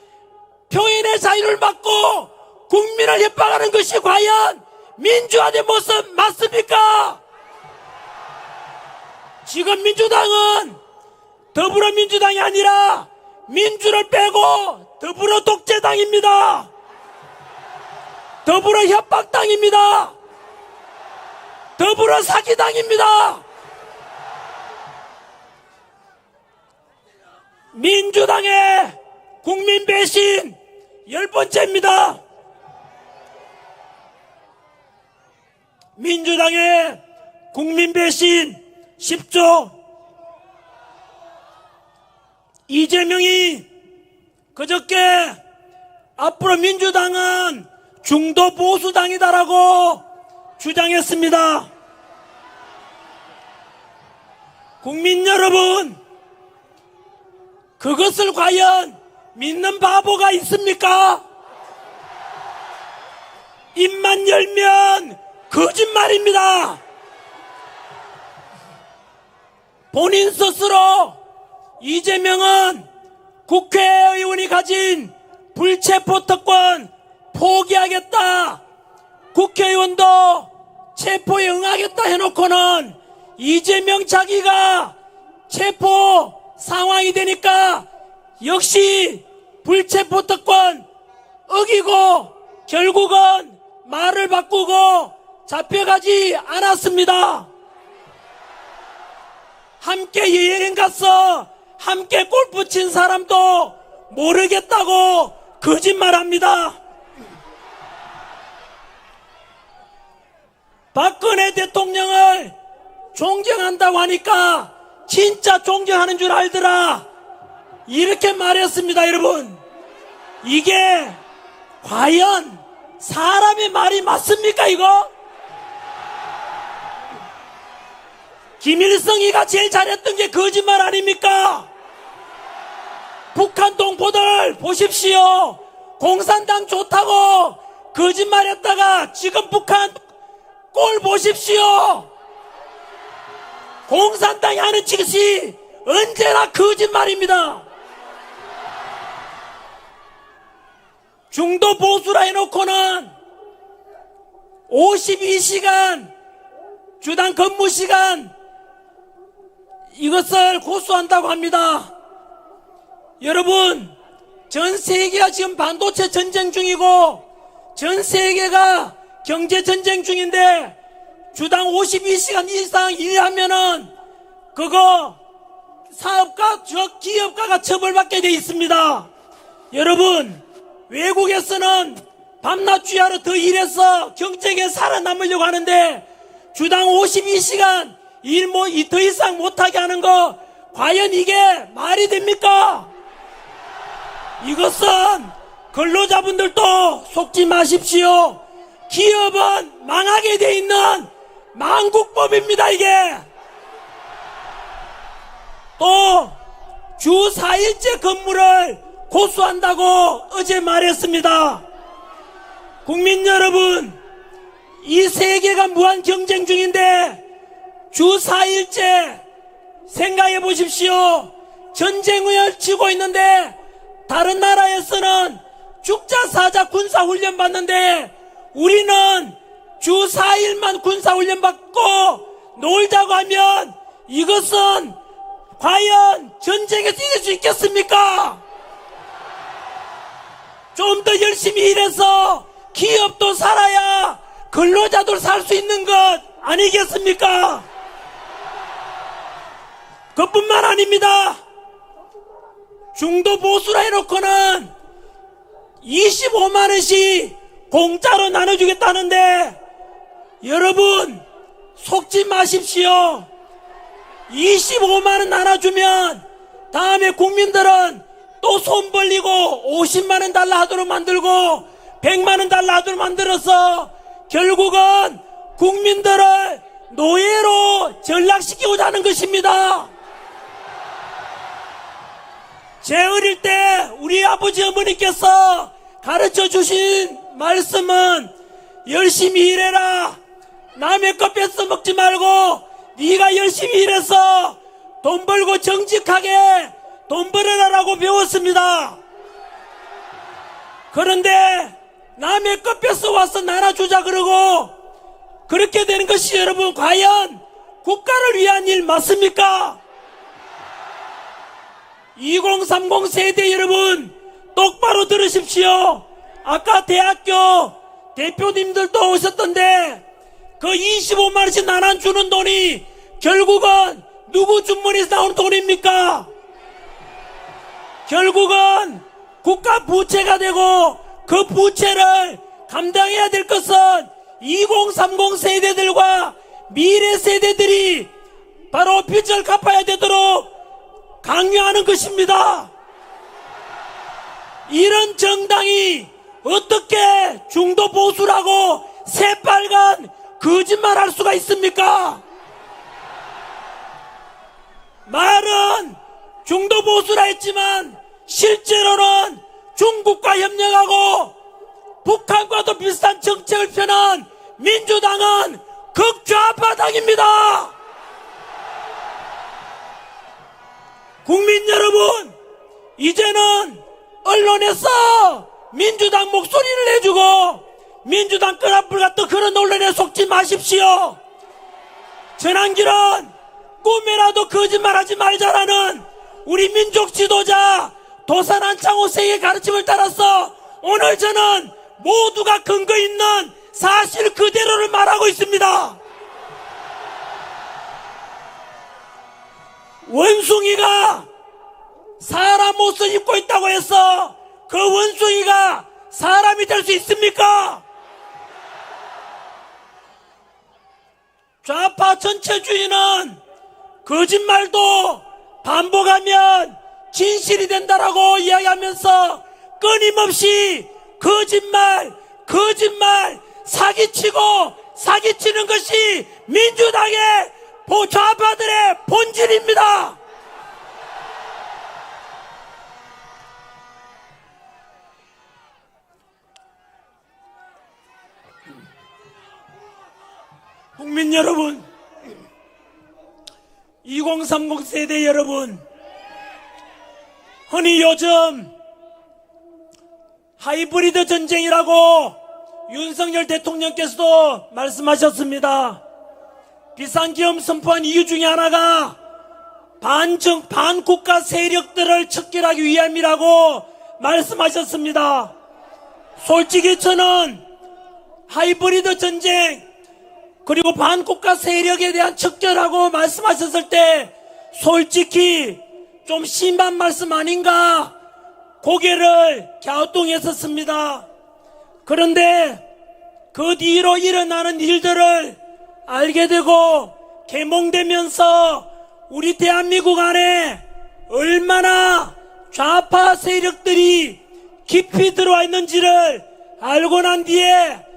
표현의 자유를 막고 국민을 협박하는 것이 과연 민주화된 모습 맞습니까? 지금 민주당은 더불어민주당이 아니라 민주를 빼고 더불어 독재당입니다. 더불어 협박당입니다. 더불어 사기당입니다. 민주당의 국민 배신 10번째입니다. 민주당의 국민 배신 10조. 이재명이 그저께 앞으로 민주당은 중도 보수당이다라고 주장했습니다. 국민 여러분, 그것을 과연 믿는 바보가 있습니까? 입만 열면 거짓말입니다. 본인 스스로 이재명은 국회의원이 가진 불체포특권 포기하겠다, 국회의원도 체포에 응하겠다 해놓고는 이재명 자기가 체포 상황이 되니까 역시 불체포특권 어기고 결국은 말을 바꾸고 잡혀가지 않았습니다. 함께 여행 가서 함께 골프 친 사람도 모르겠다고 거짓말합니다. 박근혜 대통령을 존경한다고 하니까 진짜 존경하는 줄 알더라, 이렇게 말했습니다. 여러분, 이게 과연 사람의 말이 맞습니까? 이거? 김일성이가 제일 잘했던 게 거짓말 아닙니까? 북한 동포들 보십시오. 공산당 좋다고 거짓말했다가 지금 북한 꼴 보십시오. 공산당이 하는 짓이 언제나 거짓말입니다. 중도 보수라 해놓고는 52시간 주당 근무시간 이것을 고수한다고 합니다. 여러분, 전 세계가 지금 반도체 전쟁 중이고 전 세계가 경제 전쟁 중인데 주당 52시간 이상 일하면은 그거 사업가, 저 기업가가 처벌받게 돼 있습니다. 여러분, 외국에서는 밤낮 주야로 더 일해서 경쟁에 살아남으려고 하는데 주당 52시간 일 더 이상 못하게 하는 거 과연 이게 말이 됩니까? 이것은 근로자분들도 속지 마십시오. 기업은 망하게 돼 있는 망국법입니다, 이게. 또 주 4일째 근무를 고수한다고 어제 말했습니다. 국민 여러분, 이 세계가 무한 경쟁 중인데 주 4일째 생각해 보십시오. 전쟁을 치고 있는데 다른 나라에서는 죽자 사자 군사훈련 받는데 우리는 주 4일만 군사훈련 받고 놀자고 하면 이것은 과연 전쟁에서 이길 수 있겠습니까? 좀 더 열심히 일해서 기업도 살아야 근로자도 살 수 있는 것 아니겠습니까? 그뿐만 아닙니다. 중도 보수라 해놓고는 25만원씩 공짜로 나눠주겠다는데 여러분 속지 마십시오. 25만원 나눠주면 다음에 국민들은 또 손 벌리고 50만원 달라 하도록 만들고 100만원 달라 하도록 만들어서 결국은 국민들을 노예로 전락시키고자 하는 것입니다. 제 어릴 때 우리 아버지 어머니께서 가르쳐 주신 말씀은 열심히 일해라. 남의 것 뺏어 먹지 말고 네가 열심히 일해서 돈 벌고 정직하게 돈 벌어라라고 배웠습니다. 그런데 남의 것 뺏어 와서 나눠주자 그러고 그렇게 되는 것이 여러분 과연 국가를 위한 일 맞습니까? 2030 세대 여러분 똑바로 들으십시오. 아까 대학교 대표님들도 오셨던데 그 25만원씩 나눠주는 돈이 결국은 누구 주머니에서 나오는 돈입니까? 결국은 국가 부채가 되고 그 부채를 감당해야 될 것은 2030 세대들과 미래 세대들이 바로 빚을 갚아야 되도록 강요하는 것입니다. 이런 정당이 어떻게 중도 보수라고 새빨간 거짓말할 수가 있습니까? 말은 중도 보수라 했지만 실제로는 중국과 협력하고 북한과도 비슷한 정책을 펴는 민주당은 극좌파당입니다. 국민 여러분, 이제는 언론에서 민주당 목소리를 내주고 민주당 끈앞을 갖다 그런 언론에 속지 마십시오. 전한길은 꿈에라도 거짓말하지 말자라는 우리 민족 지도자 도산 안창호 세의 가르침을 따라서 오늘 저는 모두가 근거 있는 사실 그대로를 말하고 있습니다. 원숭이가 사람 옷을 입고 있다고 해서 그 원숭이가 사람이 될 수 있습니까? 좌파 전체주의는 거짓말도 반복하면 진실이 된다라고 이야기하면서 끊임없이 거짓말, 사기치는 것이 민주당의 좌파들의 본질입니다. 국민 여러분, 2030 세대 여러분, 흔히 요즘 하이브리드 전쟁이라고 윤석열 대통령께서도 말씀하셨습니다. 비상계엄 선포한 이유 중에 하나가 반국가 세력들을 척결하기 위함이라고 말씀하셨습니다. 솔직히 저는 하이브리드 전쟁 그리고 반국가 세력에 대한 척결하고 말씀하셨을 때 솔직히 좀 심한 말씀 아닌가 고개를 갸우뚱했었습니다. 그런데 그 뒤로 일어나는 일들을 알게 되고 개몽되면서 우리 대한민국 안에 얼마나 좌파 세력들이 깊이 들어와 있는지를 알고 난 뒤에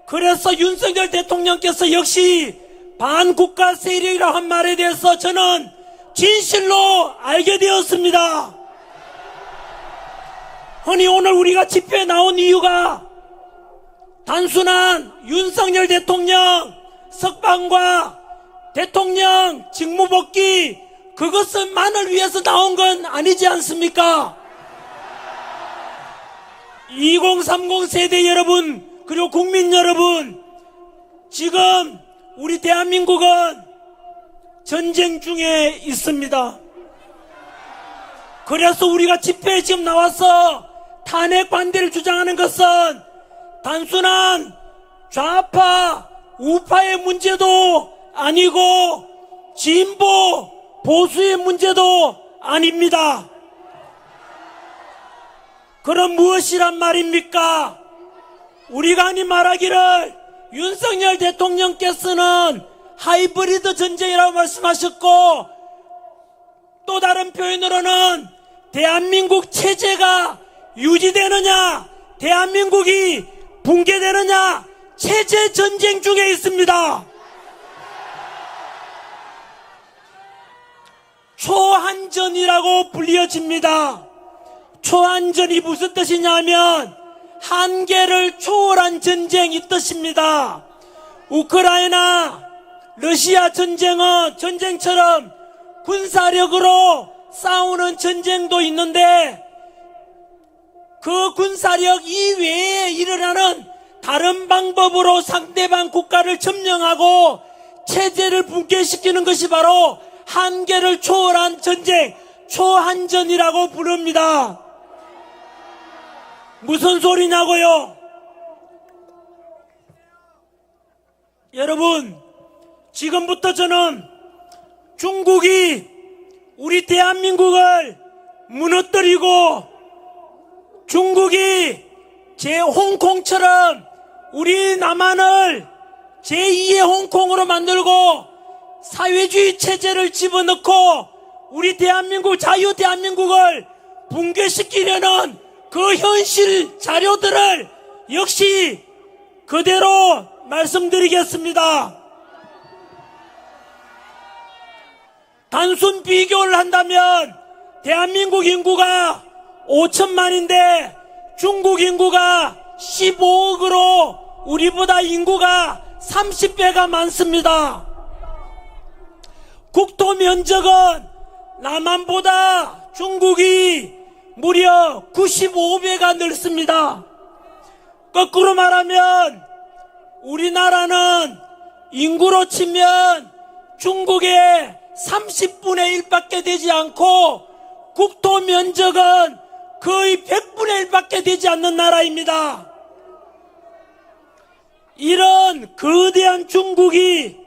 그래서 윤석열 대통령께서 역시 반국가 세력이라고 한 말에 대해서 저는 진실로 알게 되었습니다. 흔히 오늘 우리가 집회에 나온 이유가 단순한 윤석열 대통령 석방과 대통령 직무복귀 그것만을 위해서 나온 건 아니지 않습니까? 2030 세대 여러분 그리고 국민 여러분, 지금 우리 대한민국은 전쟁 중에 있습니다. 그래서 우리가 집회에 지금 나와서 탄핵 반대를 주장하는 것은 단순한 좌파, 우파의 문제도 아니고 진보, 보수의 문제도 아닙니다. 그럼 무엇이란 말입니까? 우리가 흔히 말하기를 윤석열 대통령께서는 하이브리드 전쟁이라고 말씀하셨고 또 다른 표현으로는 대한민국 체제가 유지되느냐 대한민국이 붕괴되느냐 체제 전쟁 중에 있습니다. 초한전이라고 불려집니다. 초한전이 무슨 뜻이냐면 한계를 초월한 전쟁이 뜻입니다. 우크라이나, 러시아 전쟁처럼 군사력으로 싸우는 전쟁도 있는데 그 군사력 이외에 일어나는 다른 방법으로 상대방 국가를 점령하고 체제를 붕괴시키는 것이 바로 한계를 초월한 전쟁, 초한전이라고 부릅니다. 무슨 소리냐고요? 여러분, 지금부터 저는 중국이 우리 대한민국을 무너뜨리고 중국이 제 홍콩처럼 우리 남한을 제2의 홍콩으로 만들고 사회주의 체제를 집어넣고 우리 대한민국, 자유 대한민국을 붕괴시키려는 그 현실 자료들을 역시 그대로 말씀드리겠습니다. 단순 비교를 한다면 대한민국 인구가 5천만인데 중국 인구가 15억으로 우리보다 인구가 30배가 많습니다. 국토 면적은 남한보다 중국이 무려 95배가 넓습니다. 거꾸로 말하면 우리나라는 인구로 치면 중국의 30분의 1밖에 되지 않고 국토 면적은 거의 100분의 1밖에 되지 않는 나라입니다. 이런 거대한 중국이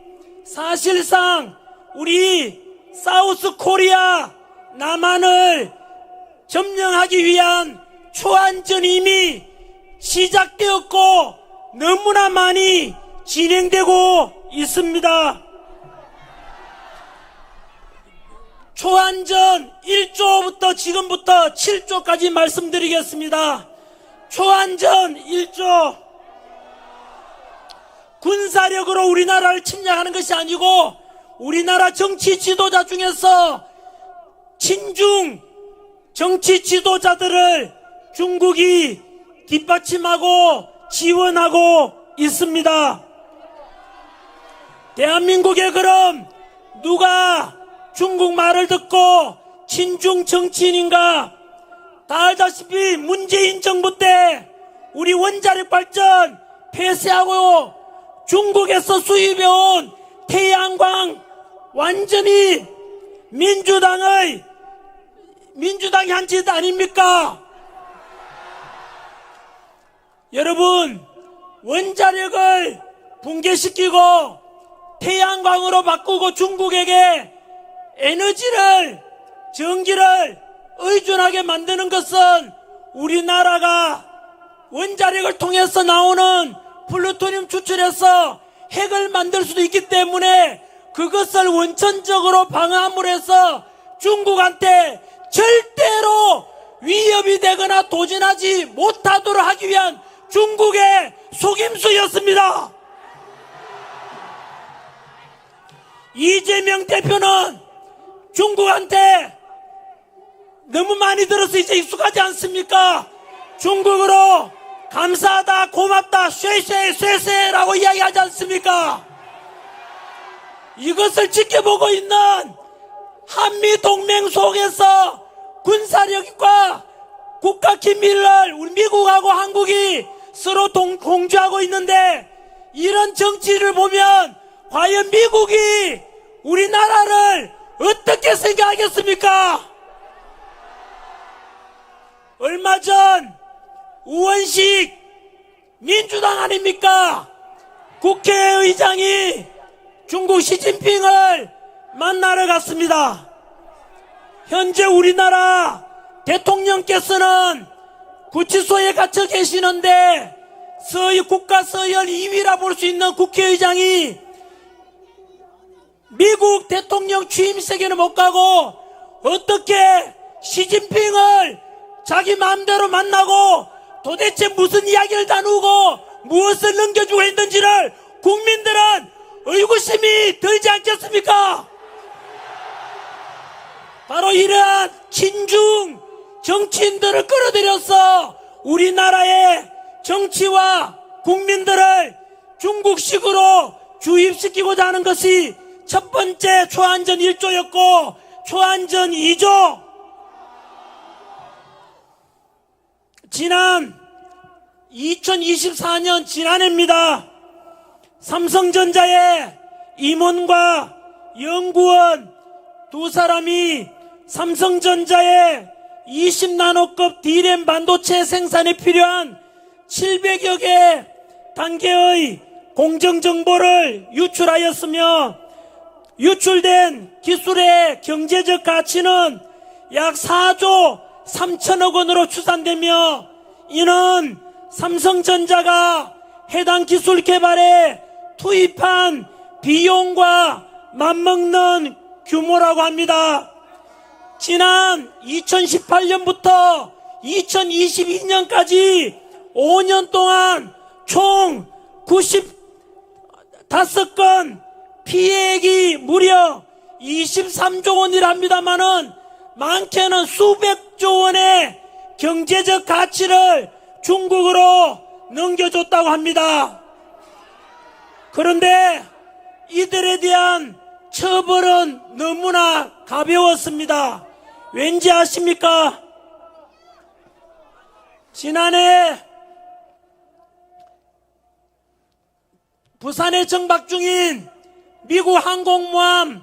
사실상 우리 사우스 코리아 남한을 점령하기 위한 초안전이 이미 시작되었고 너무나 많이 진행되고 있습니다. 초안전 1조부터 지금부터 7조까지 말씀드리겠습니다. 초안전 1조, 군사력으로 우리나라를 침략하는 것이 아니고 우리나라 정치 지도자 중에서 친중 정치 지도자들을 중국이 뒷받침하고 지원하고 있습니다. 대한민국에 그럼 누가 중국 말을 듣고 친중 정치인인가? 다 알다시피 문재인 정부 때 우리 원자력 발전 폐쇄하고 중국에서 수입해온 태양광 완전히 민주당이 한 짓 아닙니까? 여러분, 원자력을 붕괴시키고 태양광으로 바꾸고 중국에게 에너지를, 전기를 의존하게 만드는 것은 우리나라가 원자력을 통해서 나오는 플루토늄 추출해서 핵을 만들 수도 있기 때문에 그것을 원천적으로 방어함으로 해서 중국한테 절대로 위협이 되거나 도전하지 못하도록 하기 위한 중국의 속임수였습니다. 이재명 대표는 중국한테 너무 많이 들어서 이제 익숙하지 않습니까? 중국으로 감사하다, 고맙다, 쇠쇠쇠쇠라고 이야기하지 않습니까? 이것을 지켜보고 있는 한미동맹 속에서 군사력과 국가기밀을 우리 미국하고 한국이 서로 공유하고 있는데, 이런 정치를 보면 과연 미국이 우리나라를 어떻게 생각하겠습니까? 얼마 전 우원식 민주당 아닙니까? 국회의장이 중국 시진핑을 만나러 갔습니다. 현재 우리나라 대통령께서는 구치소에 갇혀 계시는데 국가 서열 2위라 볼 수 있는 국회의장이 미국 대통령 취임식에는 못 가고 어떻게 시진핑을 자기 마음대로 만나고 도대체 무슨 이야기를 나누고 무엇을 넘겨주고 있는지를 국민들은 의구심이 들지 않겠습니까? 바로 이러한 친중 정치인들을 끌어들여서 우리나라의 정치와 국민들을 중국식으로 주입시키고자 하는 것이 첫 번째 초안전 1조였고, 초안전 2조, 지난 2024년 지난해입니다. 삼성전자의 임원과 연구원 두 사람이 삼성전자의 20나노급 D램 반도체 생산에 필요한 700여 개 단계의 공정정보를 유출하였으며, 유출된 기술의 경제적 가치는 약 4조 3천억 원으로 추산되며, 이는 삼성전자가 해당 기술 개발에 투입한 비용과 맞먹는 규모라고 합니다. 지난 2018년부터 2022년까지 5년 동안 총 95건 피해액이 무려 23조 원이랍니다마는 많게는 수백조 원의 경제적 가치를 중국으로 넘겨줬다고 합니다. 그런데 이들에 대한 처벌은 너무나 가벼웠습니다. 왠지 아십니까? 지난해 부산에 정박 중인 미국 항공모함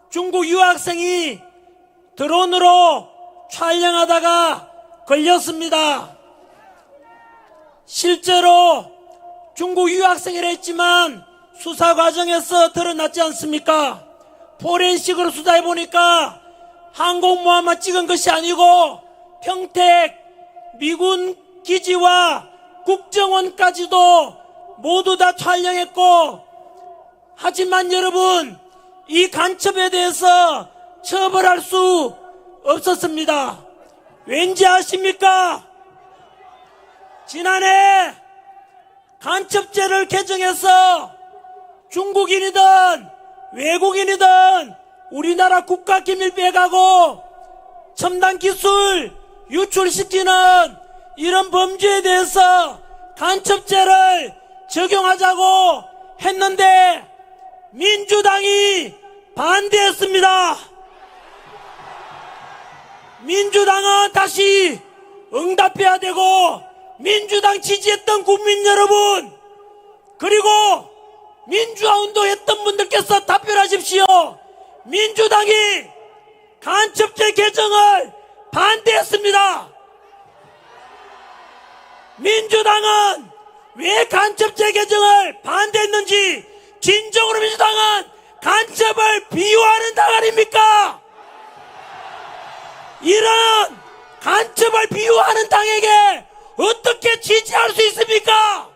중국 유학생이 드론으로 촬영하다가 걸렸습니다. 실제로 중국 유학생이라 했지만 수사 과정에서 드러났지 않습니까? 포렌식으로 수사해보니까 항공모함만 찍은 것이 아니고 평택 미군 기지와 국정원까지도 모두 다 촬영했고, 하지만 여러분, 이 간첩에 대해서 처벌할 수 없었습니다. 왠지 아십니까? 지난해 간첩죄를 개정해서 중국인이든 외국인이든 우리나라 국가기밀 빼가고 첨단 기술 유출시키는 이런 범죄에 대해서 간첩죄를 적용하자고 했는데 민주당이 반대했습니다. 민주당은 다시 응답해야 되고, 민주당 지지했던 국민 여러분, 그리고 민주화 운동했던 분들께서 답변하십시오. 민주당이 간첩죄 개정을 반대했습니다. 민주당은 왜 간첩죄 개정을 반대했는지, 진정으로 민주당은 간첩을 비유하는 당 아닙니까? 이런 간첩을 비유하는 당에게 어떻게 지지할 수 있습니까?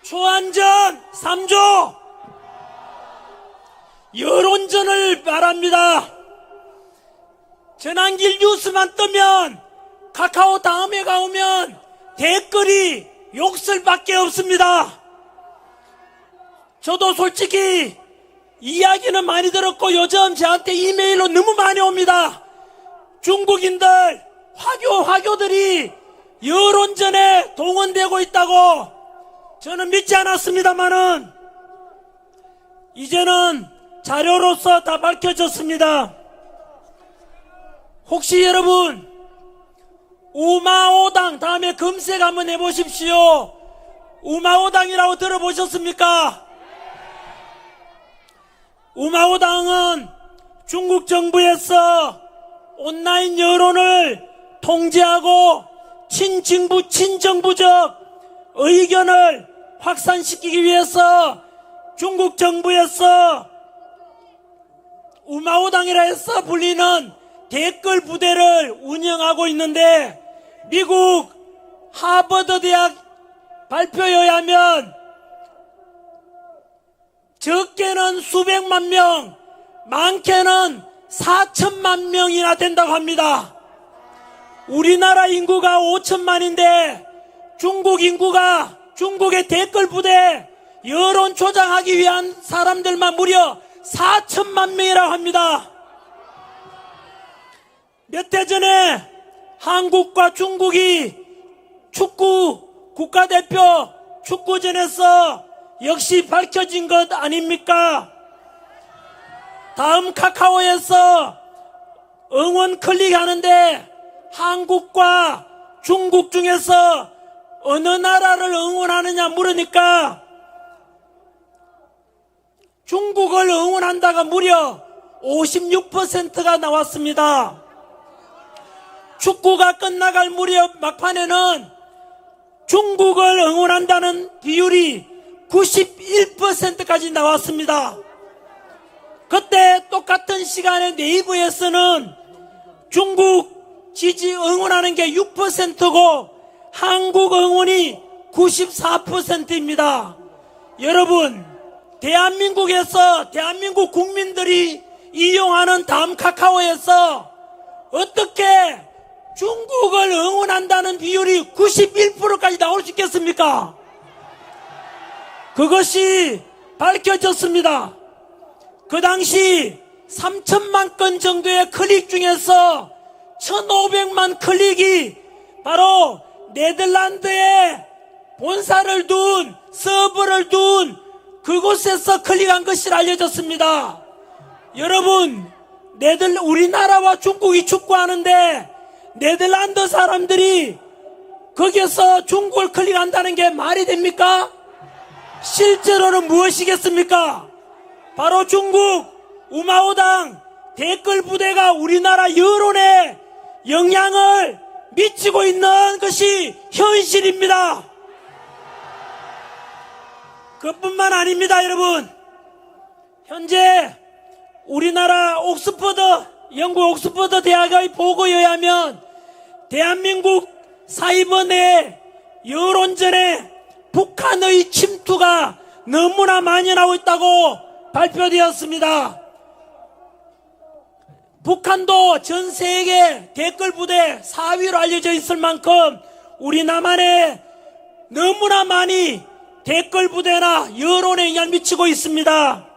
초안전 3조 여론전을 말합니다. 전환길 뉴스만 뜨면 카카오 다음에 가오면 댓글이 욕설밖에 없습니다. 저도 솔직히 이야기는 많이 들었고 요즘 저한테 이메일로 너무 많이 옵니다. 중국인들 화교들이 여론전에 동원되고 있다고 저는 믿지 않았습니다만은 이제는 자료로서 다 밝혀졌습니다. 혹시 여러분 우마오당 다음에 검색 한번 해보십시오. 우마오당이라고 들어보셨습니까? 우마오당은 중국 정부에서 온라인 여론을 통제하고 친정부적 의견을 확산시키기 위해서 중국 정부에서 우마오당이라 해서 불리는 댓글 부대를 운영하고 있는데 미국 하버드 대학 발표에 의하면 적게는 수백만 명, 많게는 4천만 명이나 된다고 합니다. 우리나라 인구가 5천만인데 중국 인구가 중국의 댓글 부대 여론 조장하기 위한 사람들만 무려 4천만 명이라고 합니다. 몇 해 전에 한국과 중국이 축구 국가대표 축구전에서 역시 밝혀진 것 아닙니까? 다음 카카오에서 응원 클릭하는데 한국과 중국 중에서 어느 나라를 응원하느냐 물으니까 중국을 응원한다가 무려 56%가 나왔습니다. 축구가 끝나갈 무렵 막판에는 중국을 응원한다는 비율이 91%까지 나왔습니다. 그때 똑같은 시간에 네이버에서는 중국 지지 응원하는 게 6%고 한국 응원이 94%입니다. 여러분, 대한민국에서 대한민국 국민들이 이용하는 다음 카카오에서 어떻게 중국을 응원한다는 비율이 91%까지 나올 수 있겠습니까? 그것이 밝혀졌습니다. 그 당시 3천만 건 정도의 클릭 중에서 1,500만 클릭이 바로 네덜란드에 본사를 둔 서버를 둔 그곳에서 클릭한 것이 알려졌습니다. 여러분, 우리나라와 중국이 축구하는데 네덜란드 사람들이 거기서 중국을 클릭한다는 게 말이 됩니까? 실제로는 무엇이겠습니까? 바로 중국 우마오당 댓글 부대가 우리나라 여론에 영향을 미치고 있는 것이 현실입니다. 그뿐만 아닙니다, 여러분. 현재 우리나라 영국 옥스퍼드 대학의 보고에 의하면 대한민국 사이버 내 여론전에 북한의 침투가 너무나 만연하고 있다고 발표되었습니다. 북한도 전 세계 댓글 부대 4위로 알려져 있을 만큼 우리 남한에 너무나 많이 댓글 부대나 여론에 영향을 미치고 있습니다.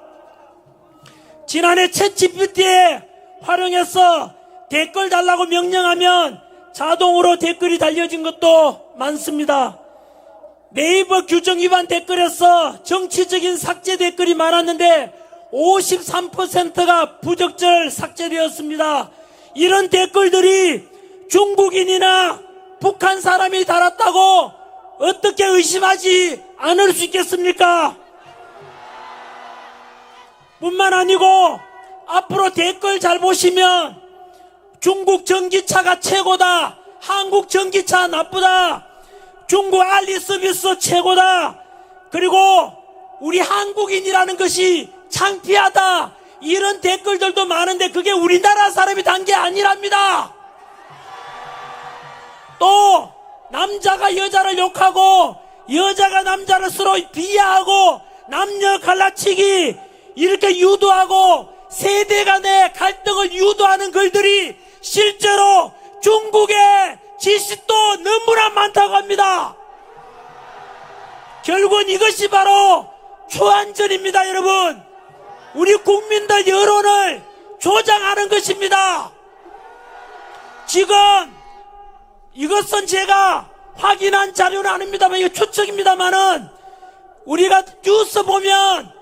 지난해 챗GPT에 활용해서 댓글 달라고 명령하면 자동으로 댓글이 달려진 것도 많습니다. 네이버 규정 위반 댓글에서 정치적인 삭제 댓글이 많았는데 53%가 부적절 삭제되었습니다. 이런 댓글들이 중국인이나 북한 사람이 달았다고 어떻게 의심하지 않을 수 있겠습니까? 뿐만 아니고 앞으로 댓글 잘 보시면 중국 전기차가 최고다, 한국 전기차 나쁘다, 중국 알리 서비스 최고다. 그리고 우리 한국인이라는 것이 창피하다. 이런 댓글들도 많은데 그게 우리나라 사람이 단 게 아니랍니다. 또 남자가 여자를 욕하고 여자가 남자를 서로 비하하고 남녀 갈라치기 이렇게 유도하고 세대 간의 갈등을 유도하는 글들이 실제로 중국의 지식도 너무나 많다고 합니다. 결국은 이것이 바로 초안전입니다. 여러분, 우리 국민들 여론을 조장하는 것입니다. 지금 이것은 제가 확인한 자료는 아닙니다만 이거 추측입니다만은 우리가 뉴스 보면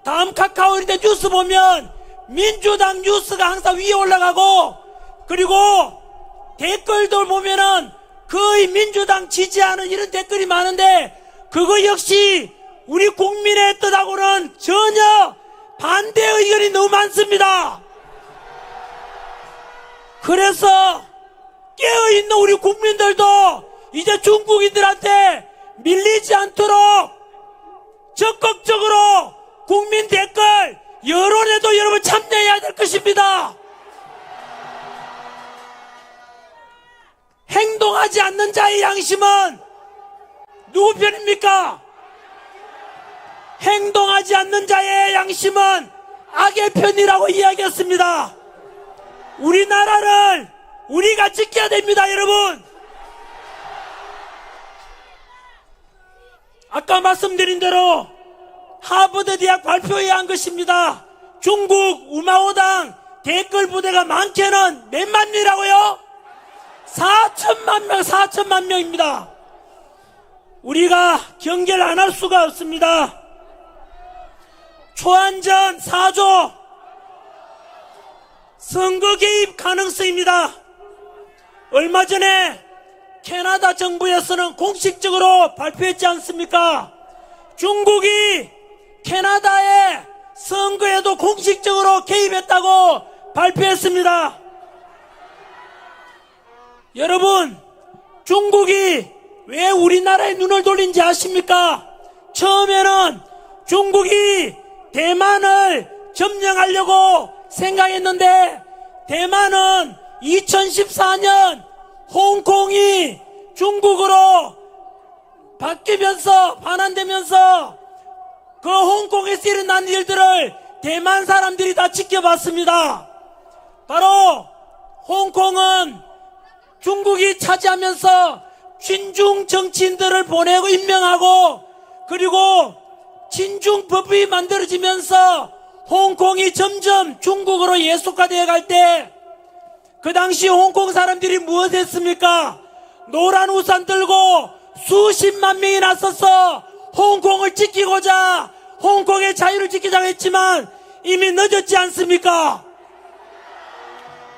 다음 카카오일대 뉴스 보면 민주당 뉴스가 항상 위에 올라가고 그리고 댓글들 보면은 거의 민주당 지지하는 이런 댓글이 많은데 그거 역시 우리 국민의 뜻하고는 전혀 반대 의견이 너무 많습니다. 그래서 깨어있는 우리 국민들도 이제 중국인들한테 밀리지 않도록 적극적으로 국민 댓글 여론에도 여러분 참여해야 될 것입니다. 행동하지 않는 자의 양심은 누구 편입니까? 행동하지 않는 자의 양심은 악의 편이라고 이야기했습니다. 우리나라를 우리가 지켜야 됩니다, 여러분. 아까 말씀드린 대로 하버드 대학 발표에 한 것입니다. 중국 우마오당 댓글 부대가 많게는 몇만 명이라고요? 4천만 명, 4천만 명입니다. 우리가 경계를 안 할 수가 없습니다. 초안전 4조 선거 개입 가능성입니다. 얼마 전에 캐나다 정부에서는 공식적으로 발표했지 않습니까? 중국이 캐나다의 선거에도 공식적으로 개입했다고 발표했습니다. 여러분, 중국이 왜 우리나라에 눈을 돌린지 아십니까? 처음에는 중국이 대만을 점령하려고 생각했는데 대만은 2014년 홍콩이 중국으로 바뀌면서 반환되면서 그 홍콩에서 일어난 일들을 대만 사람들이 다 지켜봤습니다. 바로 홍콩은 중국이 차지하면서 친중 정치인들을 보내고 임명하고 그리고 친중법이 만들어지면서 홍콩이 점점 중국으로 예속화되어 갈 때 그 당시 홍콩 사람들이 무엇 했습니까? 노란 우산 들고 수십만 명이 나서서 홍콩을 지키고자 홍콩의 자유를 지키자고 했지만 이미 늦었지 않습니까?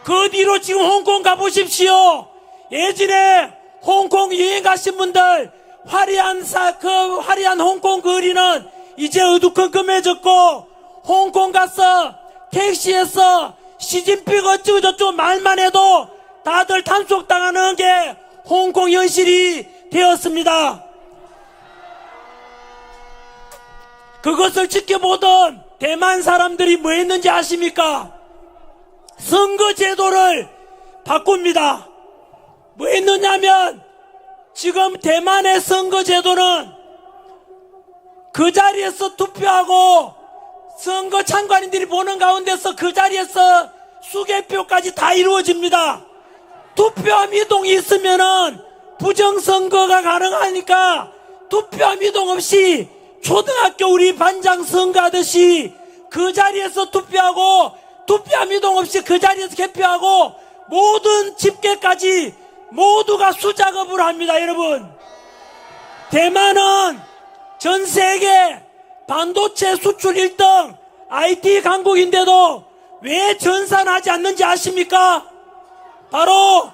그 뒤로 지금 홍콩 가보십시오. 예전에 홍콩 여행 가신 분들 화려한 홍콩 거리는 이제 어두컴컴해졌고 홍콩 가서 택시에서 시진핑 어쩌고 저쩌고 말만 해도 다들 단속당하는 게 홍콩 현실이 되었습니다. 그것을 지켜보던 대만 사람들이 뭐 했는지 아십니까? 선거제도를 바꿉니다. 뭐 했느냐면 지금 대만의 선거제도는 그 자리에서 투표하고 선거 참관인들이 보는 가운데서 그 자리에서 수개표까지 다 이루어집니다. 투표함 이동이 있으면은 부정선거가 가능하니까 투표함 이동 없이 초등학교 우리 반장 선거하듯이 그 자리에서 투표하고 투표함 이동 없이 그 자리에서 개표하고 모든 집계까지 모두가 수작업을 합니다. 여러분, 대만은 전 세계 반도체 수출 1등 IT 강국인데도 왜 전산하지 않는지 아십니까? 바로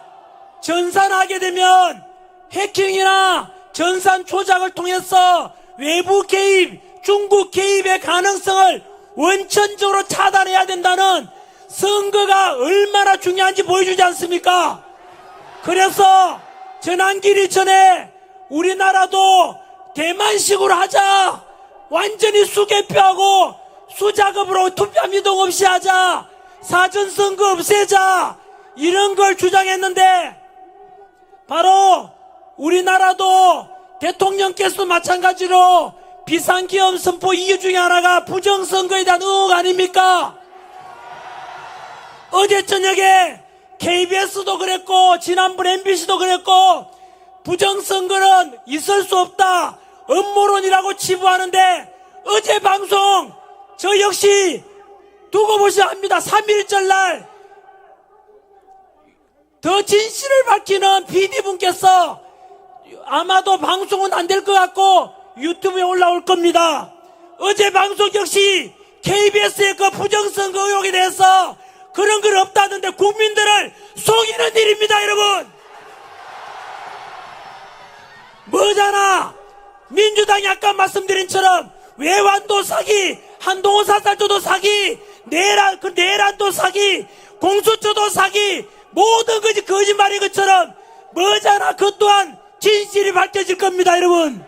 전산하게 되면 해킹이나 전산 조작을 통해서 외부 개입, 중국 개입의 가능성을 원천적으로 차단해야 된다는 선거가 얼마나 중요한지 보여주지 않습니까? 그래서 전환기일 전에 우리나라도 대만식으로 하자. 완전히 수개표하고 수작업으로 투표 미동 없이 하자. 사전선거 없애자. 이런 걸 주장했는데 바로 우리나라도 대통령께서도 마찬가지로 비상기업 선포 이유 중에 하나가 부정선거에 대한 의혹 아닙니까? 어제 저녁에 KBS도 그랬고 지난번 MBC도 그랬고 부정선거는 있을 수 없다. 음모론이라고 치부하는데 어제 방송 저 역시 두고 보셔야 합니다. 3.1절 날 더 진실을 밝히는 PD분께서 아마도 방송은 안 될 것 같고 유튜브에 올라올 겁니다. 어제 방송 역시 KBS의 그 부정선거 의혹에 대해서 그런 걸 없다던데 국민들을 속이는 일입니다, 여러분. 뭐잖아. 민주당이 아까 말씀드린 처럼 외환도 사기, 한동훈 사살조도 사기, 내란도 사기, 공수처도 사기, 모든 것이 거짓말인 것처럼 뭐잖아. 그 또한 진실이 밝혀질 겁니다, 여러분.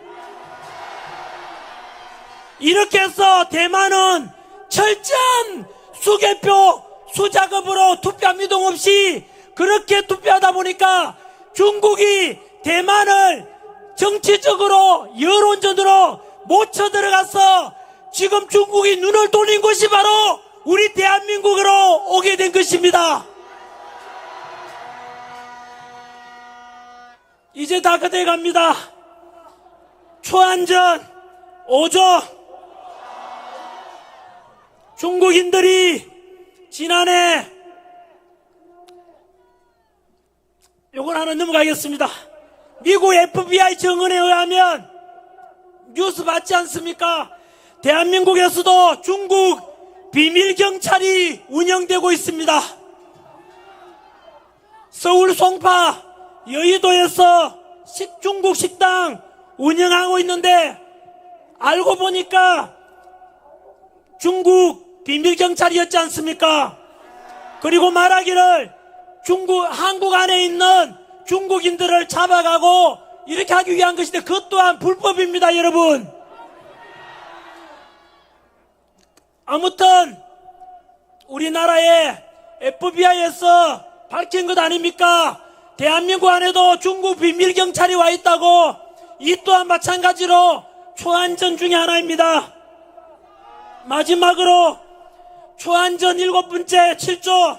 이렇게 해서 대만은 철저한 수개표, 수작업으로 투표 미동 없이 그렇게 투표하다 보니까 중국이 대만을 정치적으로 여론전으로 못 쳐들어가서 지금 중국이 눈을 돌린 것이 바로 우리 대한민국으로 오게 된 것입니다. 이제 다 그대 갑니다. 초안전 5조. 중국인들이 지난해 요건 하나 넘어가겠습니다. 미국 FBI 정언에 의하면 뉴스 봤지 않습니까? 대한민국에서도 중국 비밀경찰이 운영되고 있습니다. 서울 송파 여의도에서 중국 식당 운영하고 있는데 알고 보니까 중국 비밀경찰이었지 않습니까? 그리고 말하기를 한국 안에 있는 중국인들을 잡아가고 이렇게 하기 위한 것인데 그것 또한 불법입니다, 여러분. 아무튼 우리나라의 FBI에서 밝힌 것 아닙니까? 대한민국 안에도 중국 비밀경찰이 와 있다고. 이 또한 마찬가지로 초안전 중에 하나입니다. 마지막으로 초안전 7번째 7조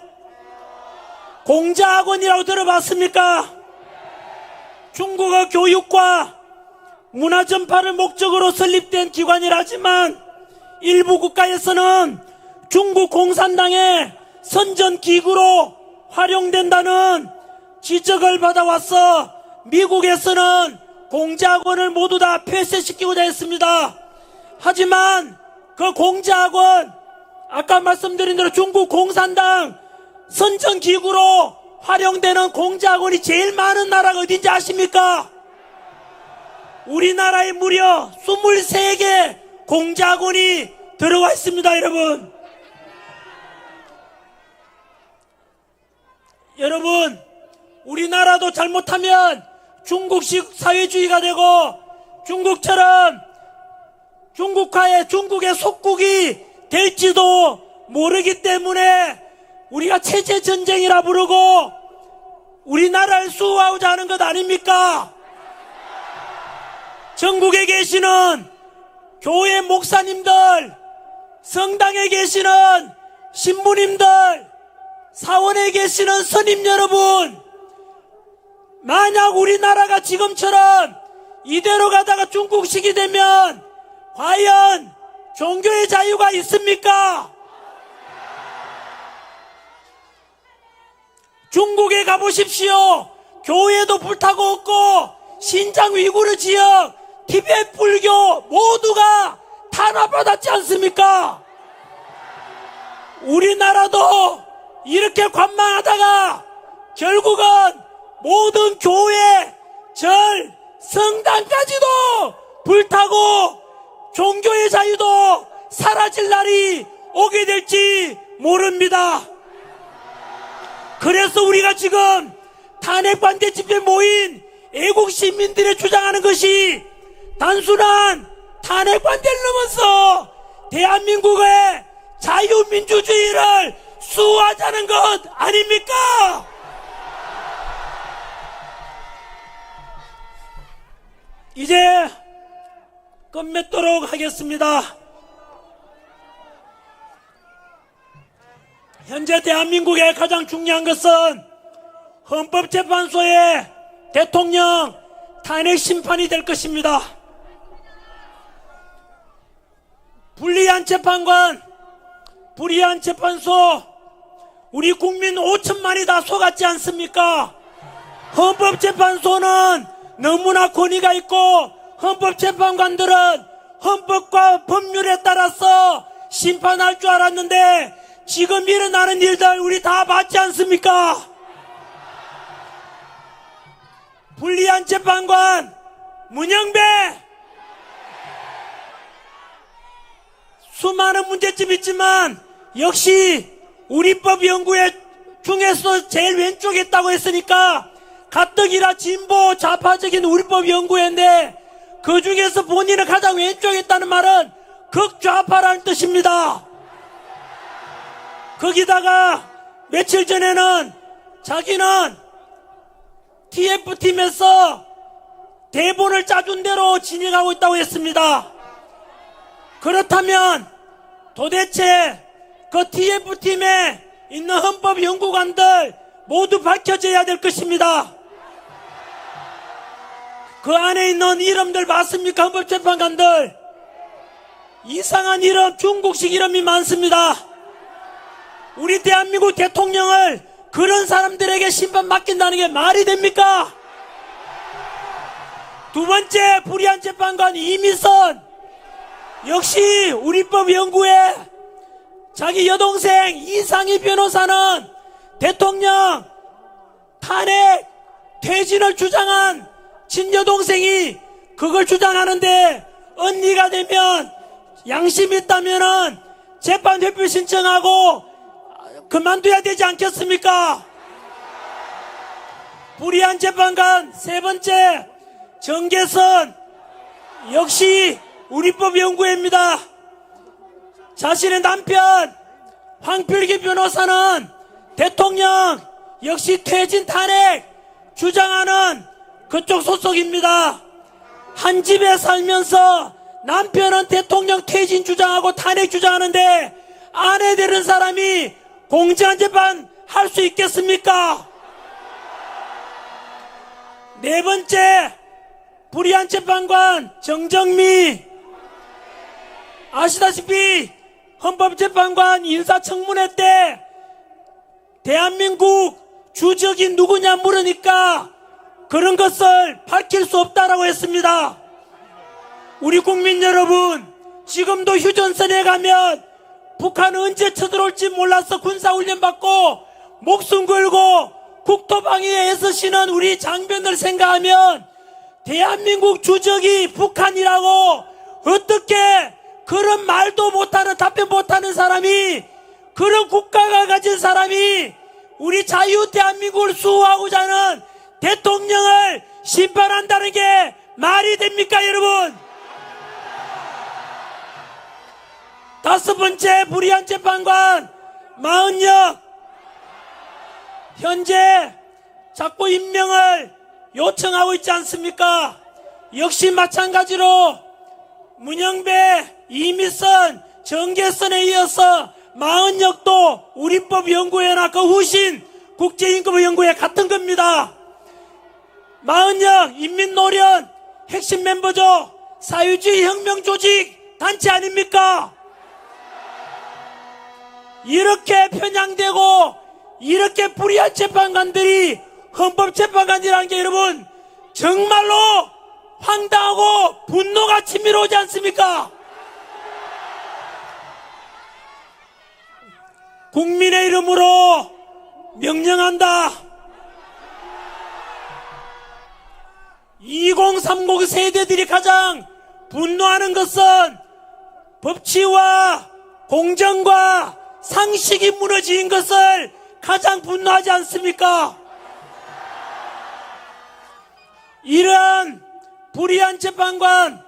공자학원이라고 들어봤습니까? 중국어 교육과 문화 전파를 목적으로 설립된 기관이라지만 일부 국가에서는 중국 공산당의 선전기구로 활용된다는 지적을 받아왔어 미국에서는 공자학원을 모두 다 폐쇄시키고자 했습니다. 하지만 그 공자학원, 아까 말씀드린 대로 중국 공산당 선전기구로 활용되는 공자학원이 제일 많은 나라가 어딘지 아십니까? 우리나라에 무려 23개 공자학원이 들어와 있습니다, 여러분. 여러분, 우리나라도 잘못하면 중국식 사회주의가 되고 중국처럼 중국의 속국이 될지도 모르기 때문에 우리가 체제전쟁이라 부르고 우리나라를 수호하고자 하는 것 아닙니까? 전국에 계시는 교회 목사님들, 성당에 계시는 신부님들, 사원에 계시는 선임 여러분, 만약 우리나라가 지금처럼 이대로 가다가 중국식이 되면 과연 종교의 자유가 있습니까? 중국에 가보십시오. 교회도 불타고 없고 신장 위구르 지역, 티베트 불교 모두가 탄압받았지 않습니까? 우리나라도 이렇게 관망하다가 결국은 모든 교회, 절, 성당까지도 불타고 종교의 자유도 사라질 날이 오게 될지 모릅니다. 그래서 우리가 지금 탄핵 반대 집회에 모인 애국 시민들이 주장하는 것이 단순한 탄핵 관대를 넘어서 대한민국의 자유민주주의를 수호하자는 것 아닙니까? 이제 끝맺도록 하겠습니다. 현재 대한민국의 가장 중요한 것은 헌법재판소의 대통령 탄핵 심판이 될 것입니다. 불리한 재판관, 불리한 재판소, 우리 국민 5천만이 다 속았지 않습니까? 헌법재판소는 너무나 권위가 있고 헌법재판관들은 헌법과 법률에 따라서 심판할 줄 알았는데 지금 일어나는 일들 우리 다 봤지 않습니까? 불리한 재판관 문영배, 수많은 문제점이 있지만 역시 우리법 연구회 중에서 제일 왼쪽에 있다고 했으니까 가뜩이나 진보 좌파적인 우리법 연구회인데 그 중에서 본인은 가장 왼쪽에 있다는 말은 극좌파라는 뜻입니다. 거기다가 며칠 전에는 자기는 TF팀에서 대본을 짜준 대로 진행하고 있다고 했습니다. 그렇다면 도대체 그 TF팀에 있는 헌법연구관들 모두 밝혀져야 될 것입니다. 그 안에 있는 이름들 맞습니까? 헌법재판관들 이상한 이름, 중국식 이름이 많습니다. 우리 대한민국 대통령을 그런 사람들에게 심판 맡긴다는 게 말이 됩니까? 두 번째 불의한 재판관 이미선, 역시 우리법 연구회 자기 여동생 이상희 변호사는 대통령 탄핵 퇴진을 주장한 친여동생이 그걸 주장하는데 언니가 되면 양심이 있다면은 재판 회부 신청하고 그만둬야 되지 않겠습니까? 불의한 재판관 세 번째 정계선, 역시 우리법 연구회입니다. 자신의 남편 황필기 변호사는 대통령 역시 퇴진 탄핵 주장하는 그쪽 소속입니다. 한 집에 살면서 남편은 대통령 퇴진 주장하고 탄핵 주장하는데 아내 되는 사람이 공정한 재판 할 수 있겠습니까? 네 번째 불의한 재판관 정정미, 아시다시피 헌법재판관 인사청문회 때 대한민국 주적이 누구냐 물으니까 그런 것을 밝힐 수 없다라고 했습니다. 우리 국민 여러분, 지금도 휴전선에 가면 북한 언제 쳐들어올지 몰라서 군사훈련 받고 목숨 걸고 국토방위에 애쓰시는 우리 장병들 생각하면 대한민국 주적이 북한이라고 어떻게 그런 말도 못하는, 답변 못하는 사람이, 그런 국가가 가진 사람이 우리 자유 대한민국을 수호하고자 하는 대통령을 심판한다는 게 말이 됩니까, 여러분? 다섯 번째 불의한 재판관 마은혁, 현재 자꾸 임명을 요청하고 있지 않습니까? 역시 마찬가지로 문영배, 이미선, 정계선에 이어서 마은혁도 우리법 연구회나 그 후신 국제임금연구회 같은 겁니다. 마은혁 인민노련 핵심 멤버죠. 사회주의 혁명조직 단체 아닙니까? 이렇게 편향되고 이렇게 불의한 재판관들이 헌법재판관이라는 게 여러분 정말로 황당하고 분노가 치밀어오지 않습니까? 국민의 이름으로 명령한다. 2030 세대들이 가장 분노하는 것은 법치와 공정과 상식이 무너진 것을 가장 분노하지 않습니까? 이러한 불의한 재판관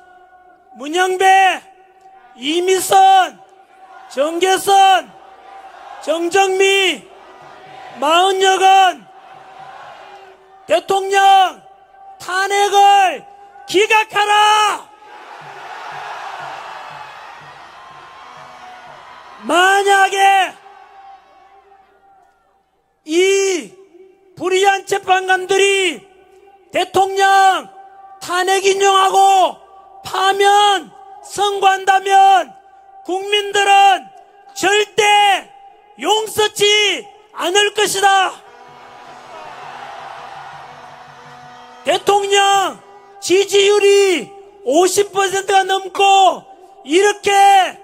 문영배, 이미선, 정계선, 정정미, 마은혁은 대통령 탄핵을 기각하라! 만약에 이 불의한 재판관들이 대통령 탄핵 인용하고 파면 선고한다면 국민들은 절대 용서치 않을 것이다. 대통령 지지율이 50%가 넘고 이렇게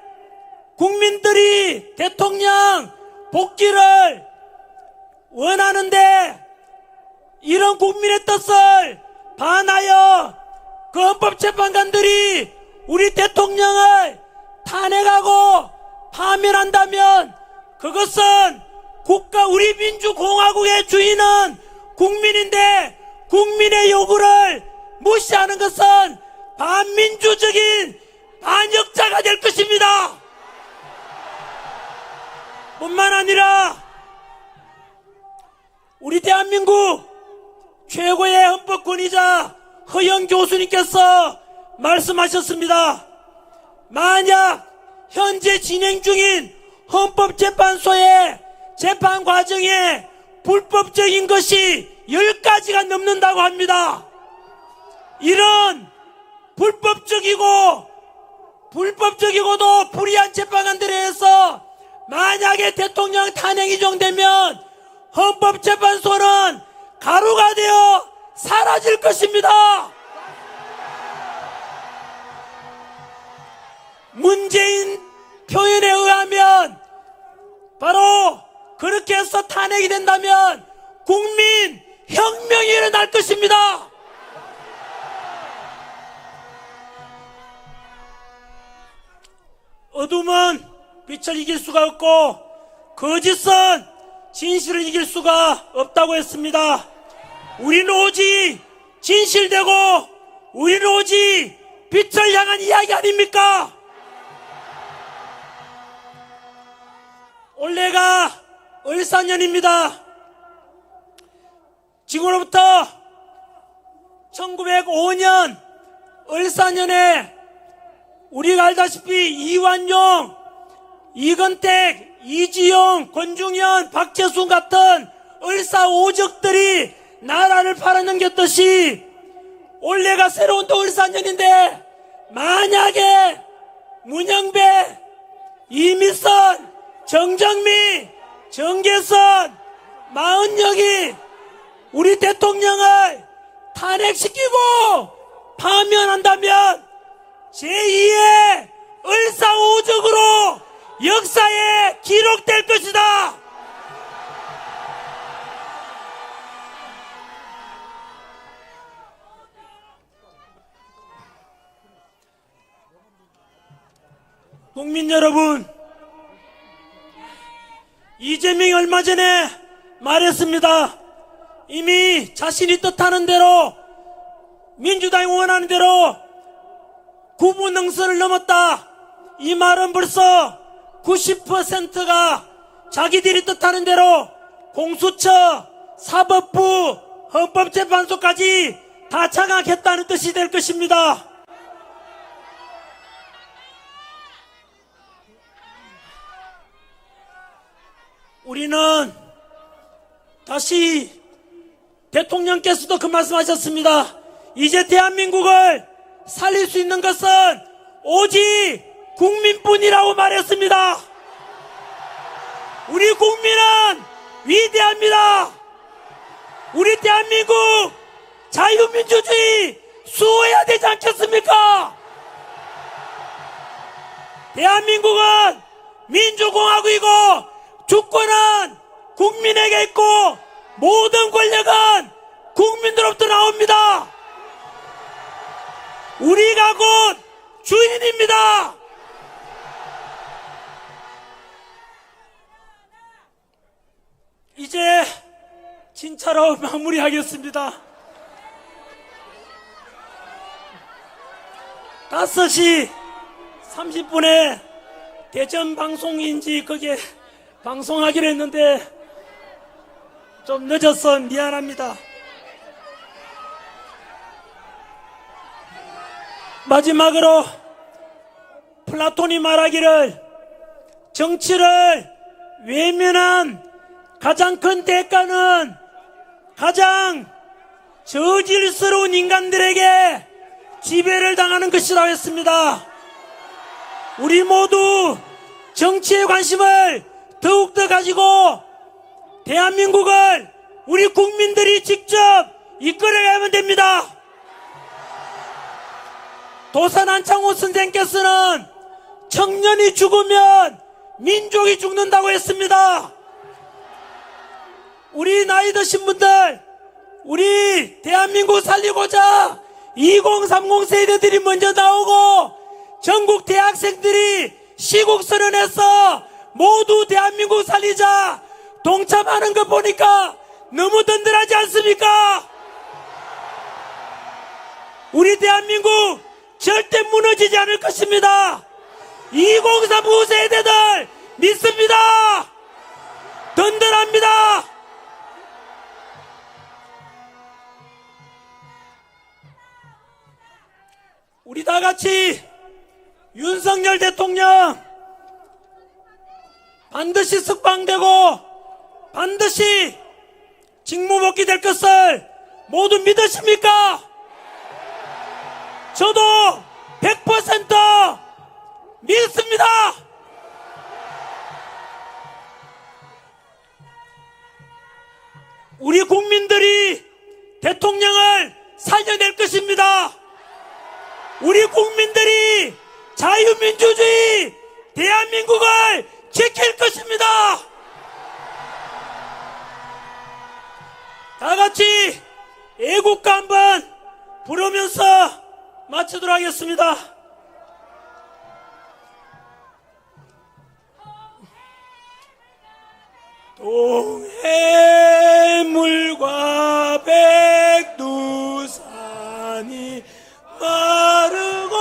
국민들이 대통령 복귀를 원하는데 이런 국민의 뜻을 반하여 그 헌법재판관들이 우리 대통령을 탄핵하고 파면한다면 그것은 우리 민주공화국의 주인은 국민인데 국민의 요구를 무시하는 것은 반민주적인 반역자가 될 것입니다. 뿐만 아니라 우리 대한민국 최고의 헌법권위자 허영 교수님께서 말씀하셨습니다. 만약 현재 진행 중인 헌법재판소의 재판 과정에 불법적인 것이 10가지가 넘는다고 합니다. 이런 불법적이고도 불의한 재판관들에 의해서 만약에 대통령 탄핵 인용되면 헌법재판소는 가루가 되어 사라질 것입니다. 문재인 표현에 의하면 바로 그렇게 해서 탄핵이 된다면 국민 혁명이 일어날 것입니다. 어둠은 빛을 이길 수가 없고 거짓은 진실을 이길 수가 없다고 했습니다. 우리는 오직 진실되고 우리는 오직 빛을 향한 이야기 아닙니까? 올해가 을사년입니다. 지금으로부터 1905년 을사년에 우리가 알다시피 이완용, 이건택, 이지용, 권중현, 박재순 같은 을사오적들이 나라를 팔아넘겼듯이 올해가 새로운 또 을사년인데 만약에 문영배, 이미선, 정정미, 정계선, 마은혁이 우리 대통령을 탄핵시키고 파면한다면 제2의 을사오적으로 역사에 기록될 것이다. 국민 여러분, 이재명이 얼마 전에 말했습니다. 이미 자신이 뜻하는 대로 민주당이 원하는 대로 구분능선을 넘었다. 이 말은 벌써 90%가 자기들이 뜻하는 대로 공수처, 사법부, 헌법재판소까지 다 장악했다는 뜻이 될 것입니다. 우리는 다시 대통령께서도 그 말씀하셨습니다. 이제 대한민국을 살릴 수 있는 것은 오직 국민뿐이라고 말했습니다. 우리 국민은 위대합니다. 우리 대한민국 자유민주주의 수호해야 되지 않겠습니까? 대한민국은 민주공화국이고 주권은 국민에게 있고 모든 권력은 국민들로부터 나옵니다. 우리가 곧 주인입니다. 이제 진짜로 마무리하겠습니다. 5시 30분에 대전 방송인지 거기에 방송하기로 했는데 좀 늦어서 미안합니다. 마지막으로 플라톤이 말하기를 정치를 외면한 가장 큰 대가는 가장 저질스러운 인간들에게 지배를 당하는 것이라고 했습니다. 우리 모두 정치에 관심을 더욱더 가지고 대한민국을 우리 국민들이 직접 이끌어가면 됩니다. 도산 안창호 선생께서는 청년이 죽으면 민족이 죽는다고 했습니다. 우리 나이 드신 분들, 우리 대한민국 살리고자 2030 세대들이 먼저 나오고 전국 대학생들이 시국선언해서 모두 대한민국 살리자 동참하는 거 보니까 너무 든든하지 않습니까? 우리 대한민국 절대 무너지지 않을 것입니다. 2030 세대들 믿습니다. 든든합니다. 우리 다 같이 윤석열 대통령 반드시 석방되고 반드시 직무복귀 될 것을 모두 믿으십니까? 저도 100% 믿습니다. 우리 국민들이 대통령을 살려낼 것입니다. 우리 국민들이 자유민주주의 대한민국을 지킬 것입니다. 다 같이 애국가 한번 부르면서 마치도록 하겠습니다. 동해물과 백두산이 마르고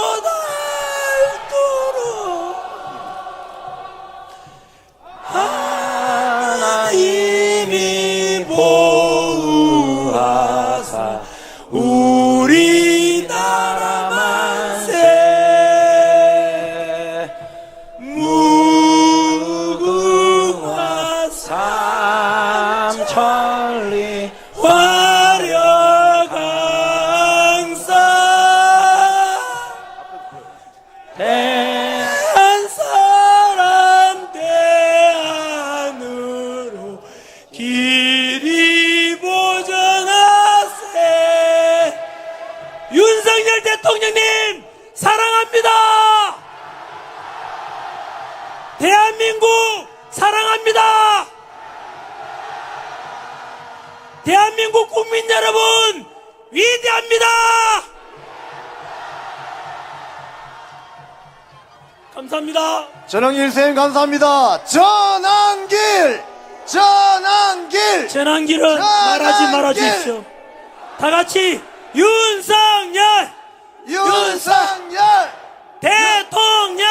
닳도록 하나님이 보호하사 우리나라 만세 무궁화 삼천리 화려강산 대한 사람 대안으로 길이 보전하세. 윤석열 대통령님 사랑합니다. 대한민국 사랑합니다. 대한민국 국민 여러분 위대합니다. 감사합니다. 전환길 쌤 감사합니다. 전환길! 전환길! 전환길은 말하지 말아주십시오. 다 같이 윤석열 윤석열! 대통령